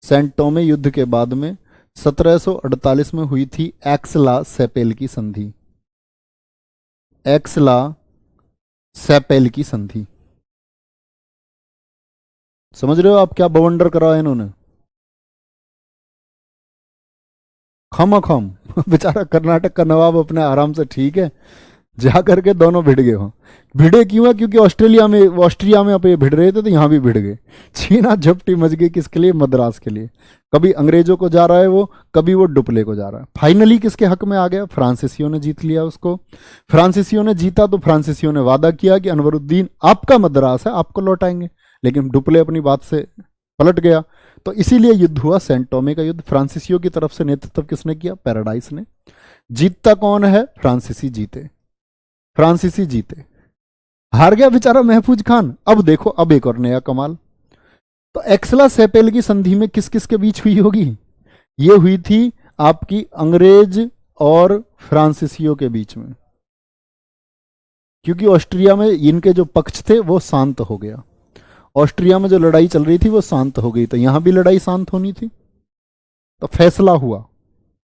सेंट टोमे युद्ध के बाद में 1748 में हुई थी एक्सला सेपेल की संधि, एक्सला सेपेल की संधि। समझ रहे हो आप क्या बवंडर करा है इन्होंने, खम खम बेचारा कर्नाटक का नवाब अपने आराम से ठीक है, जाकर के दोनों भिड़ गए हो। भिड़े क्यों है, क्योंकि ऑस्ट्रिया में अपने भिड़ रहे थे तो यहां भी भिड़ गए। छीना झपटी मच गई किसके लिए, मद्रास के लिए। कभी अंग्रेजों को जा रहा है वो, कभी वो डुप्ले को जा रहा है। फाइनली किसके हक में आ गया, फ्रांसीसियों ने जीत लिया उसको। फ्रांसीसियों ने जीता तो फ्रांसीसियों ने वादा किया कि अनवरुद्दीन आपका मद्रास है, आपको लौटाएंगे, लेकिन डुप्ले अपनी बात से पलट गया। तो इसीलिए युद्ध हुआ सेंट टोमे का युद्ध। फ्रांसीसियों की तरफ से नेतृत्व किसने किया, पैराडाइस ने। जीतता कौन है, फ्रांसीसी जीते, फ्रांसीसी जीते। हार गया बेचारा महफूज खान। अब देखो, अब एक और नया कमाल। तो एक्सला सेपेल की संधि में किस किस के बीच हुई होगी, ये हुई थी आपकी अंग्रेज और फ्रांसीसियों के बीच में, क्योंकि ऑस्ट्रिया में इनके जो पक्ष थे वो शांत हो गया। ऑस्ट्रिया में जो लड़ाई चल रही थी वो शांत हो गई, तो यहां भी लड़ाई शांत होनी थी। तो फैसला हुआ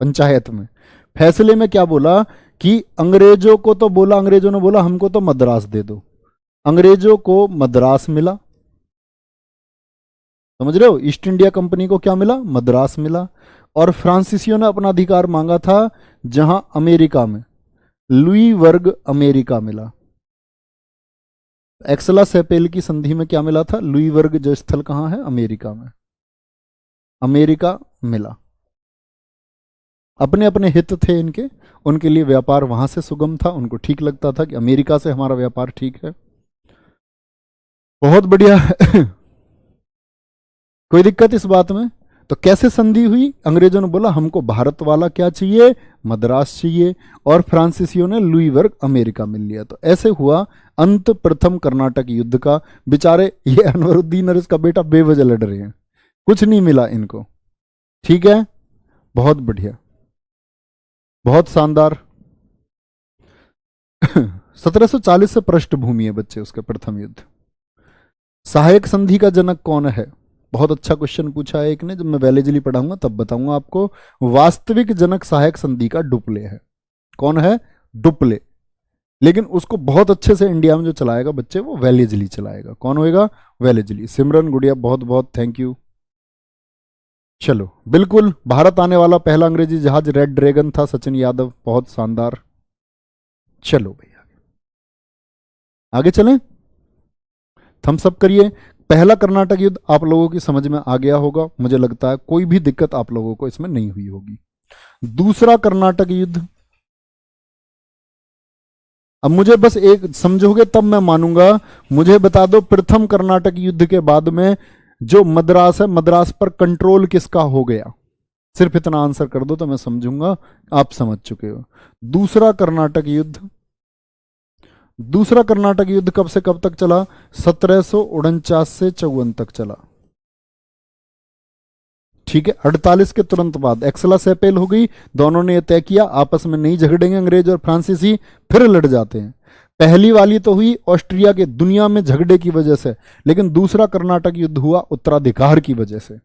पंचायत में। फैसले में क्या बोला कि अंग्रेजों को तो बोला, अंग्रेजों ने बोला हमको तो मद्रास दे दो। अंग्रेजों को मद्रास मिला, समझ रहे हो, ईस्ट इंडिया कंपनी को क्या मिला, मद्रास मिला। और फ्रांसीसियों ने अपना अधिकार मांगा था जहां अमेरिका में लुई वर्ग अमेरिका मिला। एक्सला सेपेल की संधि में क्या मिला था, लुई वर्ग जो स्थल कहां है, अमेरिका में, अमेरिका मिला। अपने अपने हित थे इनके, उनके लिए व्यापार वहां से सुगम था, उनको ठीक लगता था कि अमेरिका से हमारा व्यापार ठीक है। बहुत बढ़िया। कोई दिक्कत इस बात में? तो कैसे संधि हुई? अंग्रेजों ने बोला हमको भारत वाला क्या चाहिए, मद्रास चाहिए, और फ्रांसीसियों ने लुई वर्ग अमेरिका मिल लिया। तो ऐसे हुआ अंत प्रथम कर्नाटक युद्ध का। बेचारे ये अनवरुद्दीन और इसका बेटा बेवजह लड़ रहे हैं, कुछ नहीं मिला इनको। ठीक है, बहुत बढ़िया, बहुत शानदार। 1740 से पृष्ठभूमि है बच्चे उसके प्रथम युद्ध। सहायक संधि का जनक कौन है? बहुत अच्छा क्वेश्चन पूछा है एक ने, जब मैं वेलेजली पढ़ाऊंगा तब बताऊंगा आपको। वास्तविक जनक सहायक संधि का डुप्ले है। कौन है? डुप्ले। लेकिन उसको बहुत अच्छे से इंडिया में जो चलाएगा बच्चे, वो वेलेजली चलाएगा। कौन होएगा? वेलेजली। सिमरन गुड़िया बहुत बहुत थैंक यू। चलो, बिल्कुल भारत आने वाला पहला अंग्रेजी जहाज रेड ड्रैगन था, सचिन यादव, बहुत शानदार। चलो भैया आगे चलें, थम्स अप करिए। पहला कर्नाटक युद्ध आप लोगों की समझ में आ गया होगा, मुझे लगता है कोई भी दिक्कत आप लोगों को इसमें नहीं हुई होगी। दूसरा कर्नाटक युद्ध, अब मुझे बस एक समझोगे तब मैं मानूंगा। मुझे बता दो प्रथम कर्नाटक युद्ध के बाद में जो मद्रास है, मद्रास पर कंट्रोल किसका हो गया? सिर्फ इतना आंसर कर दो तो मैं समझूंगा आप समझ चुके हो। दूसरा कर्नाटक युद्ध, दूसरा कर्नाटक युद्ध कब से कब तक चला? 1749 से 54 तक चला। ठीक है, 48 के तुरंत बाद एक्सला सेपेल हो गई। दोनों ने यह तय किया आपस में नहीं झगड़ेंगे अंग्रेज और फ्रांसीसी, फिर लड़ जाते हैं। पहली वाली तो हुई ऑस्ट्रिया के दुनिया में झगड़े की वजह से, लेकिन दूसरा कर्नाटक युद्ध हुआ उत्तराधिकार की वजह से।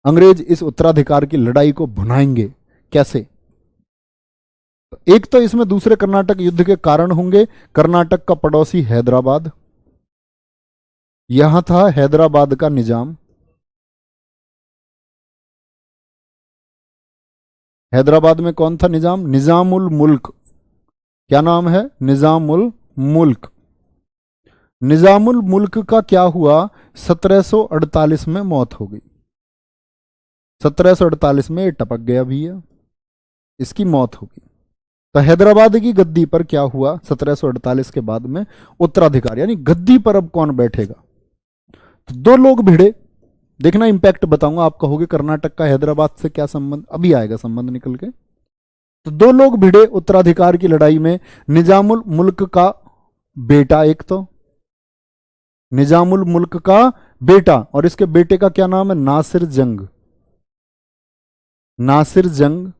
अंग्रेज इस उत्तराधिकार की लड़ाई को भुनाएंगे कैसे? एक तो इसमें दूसरे कर्नाटक युद्ध के कारण होंगे कर्नाटक का पड़ोसी हैदराबाद। यहां था हैदराबाद का निजाम। हैदराबाद में कौन था निजाम? निजामुल मुल्क। क्या नाम है? निजामुल मुल्क। निजामुल मुल्क का क्या हुआ? 1748 में मौत हो गई। 1748 में टपक गया भैया, इसकी मौत हो गई। तो हैदराबाद की गद्दी पर क्या हुआ 1748 के बाद में? उत्तराधिकार, यानी गद्दी पर अब कौन बैठेगा? तो दो लोग भिड़े। देखना इंपैक्ट बताऊंगा, आप कहोगे कर्नाटक का हैदराबाद से क्या संबंध, अभी आएगा संबंध निकल के। तो दो लोग भिड़े उत्तराधिकार की लड़ाई में। निजामुल मुल्क का बेटा, एक तो निजामुल मुल्क का बेटा, और इसके बेटे का क्या नाम है? नासिर जंग। नासिर जंग,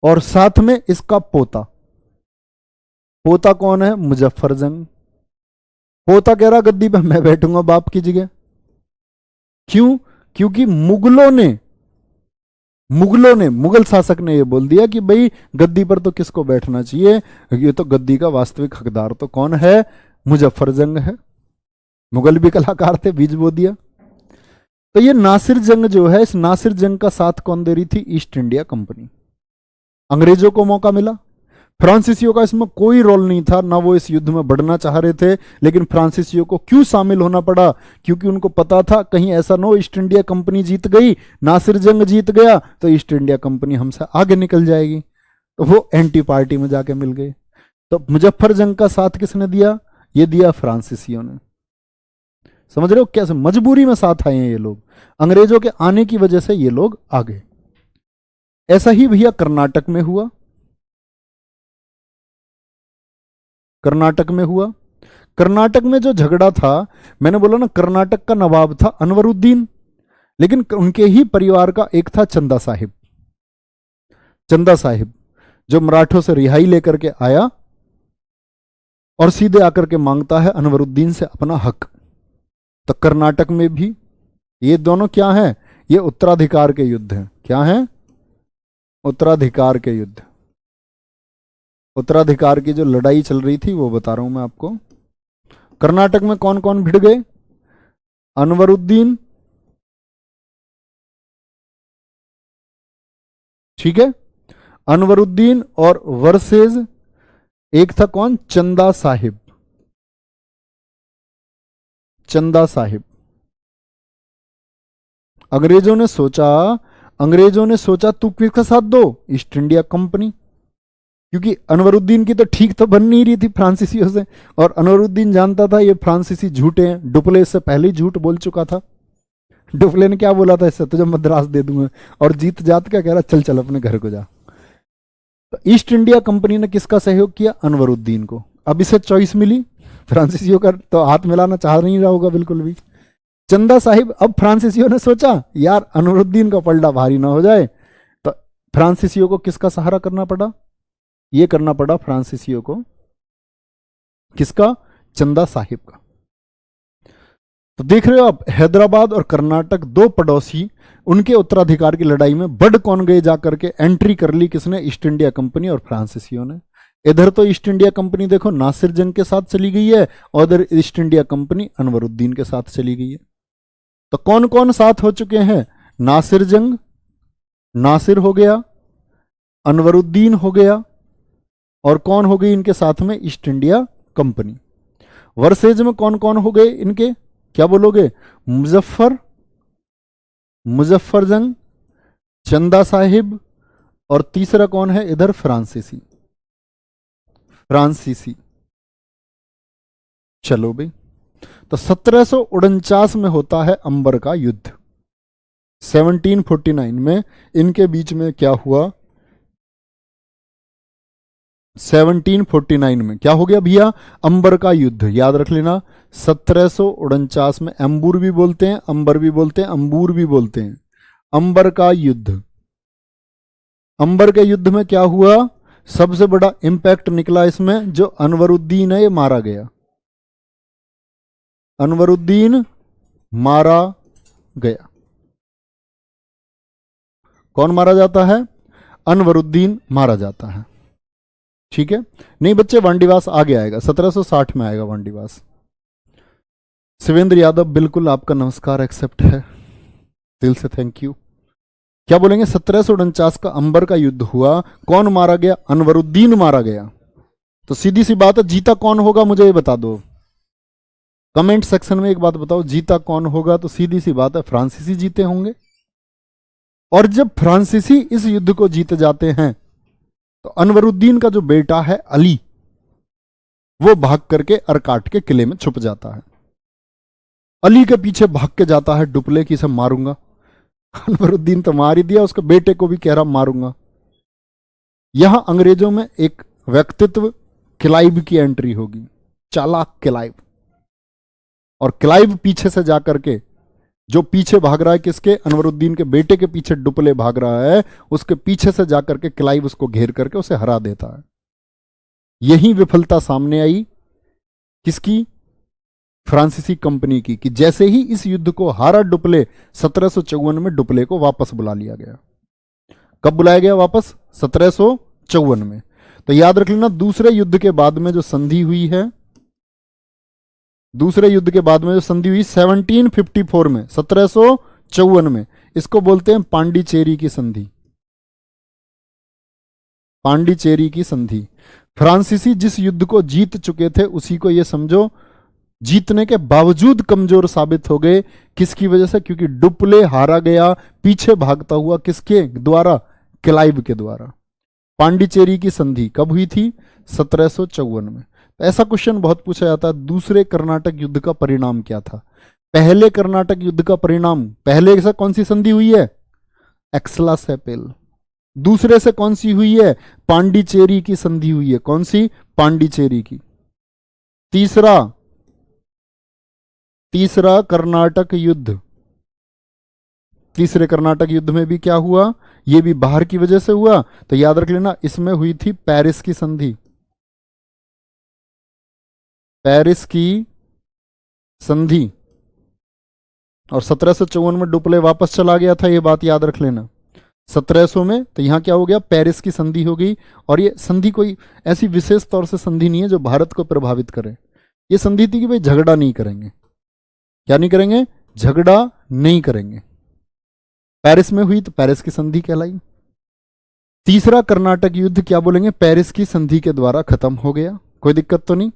और साथ में इसका पोता। पोता कौन है? मुजफ्फर जंग। पोता कह रहा गद्दी पे मैं बैठूंगा बाप की जगह। क्यों? क्योंकि मुगल शासक ने यह बोल दिया कि भाई गद्दी पर तो किसको बैठना चाहिए, ये तो गद्दी का वास्तविक हकदार तो कौन है? मुजफ्फर जंग है। मुगल भी कलाकार थे, बीज बो दिया। तो ये नासिर जंग जो है, इस नासिर जंग का साथ कौन दे रही थी? East India company. अंग्रेजों को मौका मिला। फ्रांसीसियों का इसमें कोई रोल नहीं था, ना वो इस युद्ध में बढ़ना चाह रहे थे। लेकिन फ्रांसीसियों को क्यों शामिल होना पड़ा? क्योंकि उनको पता था कहीं ऐसा ना हो ईस्ट इंडिया कंपनी जीत गई, नासिर जंग जीत गया, तो ईस्ट इंडिया कंपनी हमसे आगे निकल जाएगी। तो वो एंटी पार्टी में जाके मिल गए। तो मुजफ्फर जंग का साथ किसने दिया? ये दिया फ्रांसीसियों ने। समझ रहे हो कैसे मजबूरी में साथ आए हैं ये लोग, अंग्रेजों के आने की वजह से ये लोग आ गए। ऐसा ही भैया कर्नाटक में हुआ। कर्नाटक में हुआ। कर्नाटक में जो झगड़ा था, मैंने बोला ना कर्नाटक का नवाब था अनवरुद्दीन, लेकिन उनके ही परिवार का एक था चंदा साहिब। चंदा साहिब जो मराठों से रिहाई लेकर के आया और सीधे आकर के मांगता है अनवरुद्दीन से अपना हक। तो कर्नाटक में भी ये दोनों क्या हैं, ये उत्तराधिकार के युद्ध हैं। क्या हैं? उत्तराधिकार के युद्ध। उत्तराधिकार की जो लड़ाई चल रही थी वो बता रहा हूं मैं आपको। कर्नाटक में कौन कौन भिड़ गए? अनवरुद्दीन, ठीक है, अनवरुद्दीन और वर्सेज एक था कौन? चंदा साहिब। चंदा साहिब। अंग्रेजों ने सोचा तू किसका साथ दो? ईस्ट इंडिया कंपनी, क्योंकि अनवरुद्दीन की तो ठीक तो बन नहीं रही थी फ्रांसीसियों से, और अनवरुद्दीन जानता था ये फ्रांसीसी झूठे हैं। डुप्ले इससे पहले ही झूठ बोल चुका था। डुप्ले ने क्या बोला था? इससे तुझे मद्रास दे दूंगा, और जीत जात क्या कह रहा, चल चल अपने घर को जा। तो ईस्ट इंडिया कंपनी ने किसका सहयोग किया? अनवरुद्दीन को। अब इसे चॉइस मिली, फ्रांसीसियों का तो हाथ मिलाना चाह नहीं रहा होगा बिल्कुल भी। चंदा साहिब, अब फ्रांसीसियों ने सोचा यार अनवरुद्दीन का पलड़ा भारी ना हो जाए, तो फ्रांसीसियों को किसका सहारा करना पड़ा? ये करना पड़ा फ्रांसीसियों को, किसका? चंदा साहिब का। तो देख रहे हो आप, हैदराबाद और कर्नाटक दो पड़ोसी, उनके उत्तराधिकार की लड़ाई में बढ़ कौन गए? जाकर के एंट्री कर ली किसने? ईस्ट इंडिया कंपनी और फ्रांसीसियों ने। इधर तो ईस्ट इंडिया कंपनी देखो नासिर जंग के साथ चली गई है, और उधर ईस्ट इंडिया कंपनी अनवरुद्दीन के साथ चली गई है। तो कौन कौन साथ हो चुके हैं? नासिर जंग, नासिर हो गया, अनवरुद्दीन हो गया, और कौन हो गई इनके साथ में? East India company. वर्सेज में कौन कौन हो गए इनके? क्या बोलोगे? मुजफ्फर जंग, चंदा साहिब, और तीसरा कौन है इधर? फ्रांसीसी। फ्रांसीसी। चलो भाई, तो 1749 में होता है अंबर का युद्ध। 1749 में इनके बीच में क्या हुआ? 1749 में क्या हो गया भैया? अंबर का युद्ध। याद रख लेना, 1749 में अंबूर भी बोलते हैं, अंबर भी बोलते हैं, अंबूर भी बोलते हैं। अंबर का युद्ध। अंबर के युद्ध में क्या हुआ? सबसे बड़ा इंपैक्ट निकला इसमें, जो अनवरुद्दीन है ये मारा गया। अनवरुद्दीन मारा गया। कौन मारा जाता है? अनवरुद्दीन मारा जाता है। ठीक है, नहीं बच्चे वांडीवास आगे आएगा, 1760 में आएगा वांडीवास। शिवेंद्र यादव, बिल्कुल आपका नमस्कार एक्सेप्ट है, दिल से थैंक यू। क्या बोलेंगे? 1749 का अंबर का युद्ध हुआ, कौन मारा गया? अनवरुद्दीन मारा गया। तो सीधी सी बात है, जीता कौन होगा मुझे ये बता दो कमेंट सेक्शन में। एक बात बताओ, जीता कौन होगा? तो सीधी सी बात है, फ्रांसीसी जीते होंगे। और जब फ्रांसीसी इस युद्ध को जीत जाते हैं, तो अनवरुद्दीन का जो बेटा है अली, वो भाग करके अरकाट के किले में छुप जाता है। अली के पीछे भाग के जाता है डुप्ले की, से मारूंगा। अनवरुद्दीन तो मार ही दिया, उसके बेटे को भी कह रहा मारूंगा। यहां अंग्रेजों में एक व्यक्तित्व क्लाइव की एंट्री होगी, चालाक क्लाइव। और क्लाइव पीछे से जाकर के, जो पीछे भाग रहा है किसके? अनवरुद्दीन के बेटे के पीछे डुप्ले भाग रहा है, उसके पीछे से जाकर के क्लाइव उसको घेर करके उसे हरा देता है। यही विफलता सामने आई किसकी? फ्रांसीसी कंपनी की, कि जैसे ही इस युद्ध को हारा डुप्ले, 1754 में डुप्ले को वापस बुला लिया गया। कब बुलाया गया वापस? 1754 में। तो याद रख लेना, दूसरे युद्ध के बाद में जो संधि हुई है, दूसरे युद्ध के बाद में जो संधि हुई 1754 में, 1754 में, इसको बोलते हैं पांडिचेरी की संधि। पांडिचेरी की संधि। फ्रांसीसी जिस युद्ध को जीत चुके थे, उसी को ये समझो जीतने के बावजूद कमजोर साबित हो गए। किसकी वजह से? क्योंकि डुप्ले हारा गया, पीछे भागता हुआ किसके द्वारा? क्लाइव के द्वारा। पांडिचेरी की संधि कब हुई थी? 1754 में। ऐसा क्वेश्चन बहुत पूछा जाता है, दूसरे कर्नाटक युद्ध का परिणाम क्या था? पहले कर्नाटक युद्ध का परिणाम, पहले से कौन सी संधि हुई है? एक्सला-सेपिल। दूसरे से कौन सी हुई है? पांडिचेरी की संधि हुई है। कौन सी? पांडिचेरी की। तीसरा कर्नाटक युद्ध, तीसरे कर्नाटक युद्ध में भी क्या हुआ, ये भी बाहर की वजह से हुआ, तो याद रख लेना इसमें हुई थी पेरिस की संधि। पेरिस की संधि। और 1754 में डुप्ले वापस चला गया था, ये बात याद रख लेना 1700 में। तो यहां क्या हो गया, पेरिस की संधि हो गई। और ये संधि कोई ऐसी विशेष तौर से संधि नहीं है जो भारत को प्रभावित करे। ये संधि थी कि भाई झगड़ा नहीं करेंगे। क्या नहीं करेंगे, झगड़ा नहीं करेंगे। पेरिस में हुई तो पेरिस की संधि कहलाई। तीसरा कर्नाटक युद्ध क्या बोलेंगे, पेरिस की संधि के द्वारा खत्म हो गया। कोई दिक्कत तो नहीं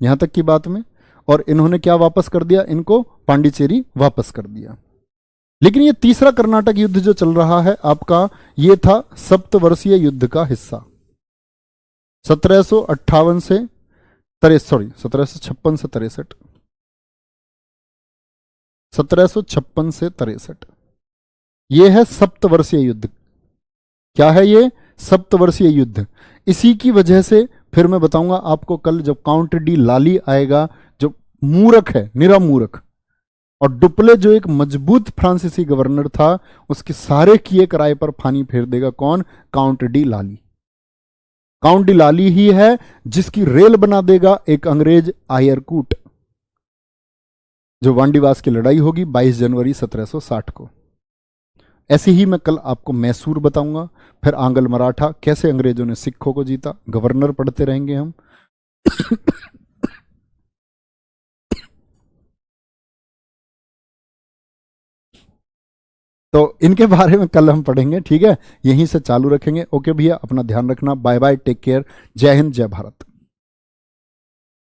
यहां तक की बात में। और इन्होंने क्या वापस कर दिया, इनको पांडिचेरी वापस कर दिया। लेकिन ये तीसरा कर्नाटक युद्ध जो चल रहा है आपका, ये था सप्तवर्षीय युद्ध का हिस्सा। 1758 से 1756 से 63, 1756 से 63, ये है सप्तवर्षीय युद्ध। क्या है ये, सप्तवर्षीय युद्ध। इसी की वजह से फिर मैं बताऊंगा आपको कल, जब काउंट डी लाली आएगा, जो मूर्ख है, निरा मूर्ख। और डुप्ले जो एक मजबूत फ्रांसीसी गवर्नर था, उसके सारे किए कराए पर फानी फेर देगा कौन, काउंट डी लाली। काउंट डी लाली ही है जिसकी रेल बना देगा एक अंग्रेज आयरकूट, जो वांडीवास की लड़ाई होगी 22 जनवरी 1760 को। ऐसे ही मैं कल आपको मैसूर बताऊंगा, फिर आंगल मराठा, कैसे अंग्रेजों ने सिखों को जीता। गवर्नर पढ़ते रहेंगे हम। तो इनके बारे में कल हम पढ़ेंगे, ठीक है। यहीं से चालू रखेंगे। ओके भैया, अपना ध्यान रखना। Bye bye, take care. जय हिंद, जय भारत।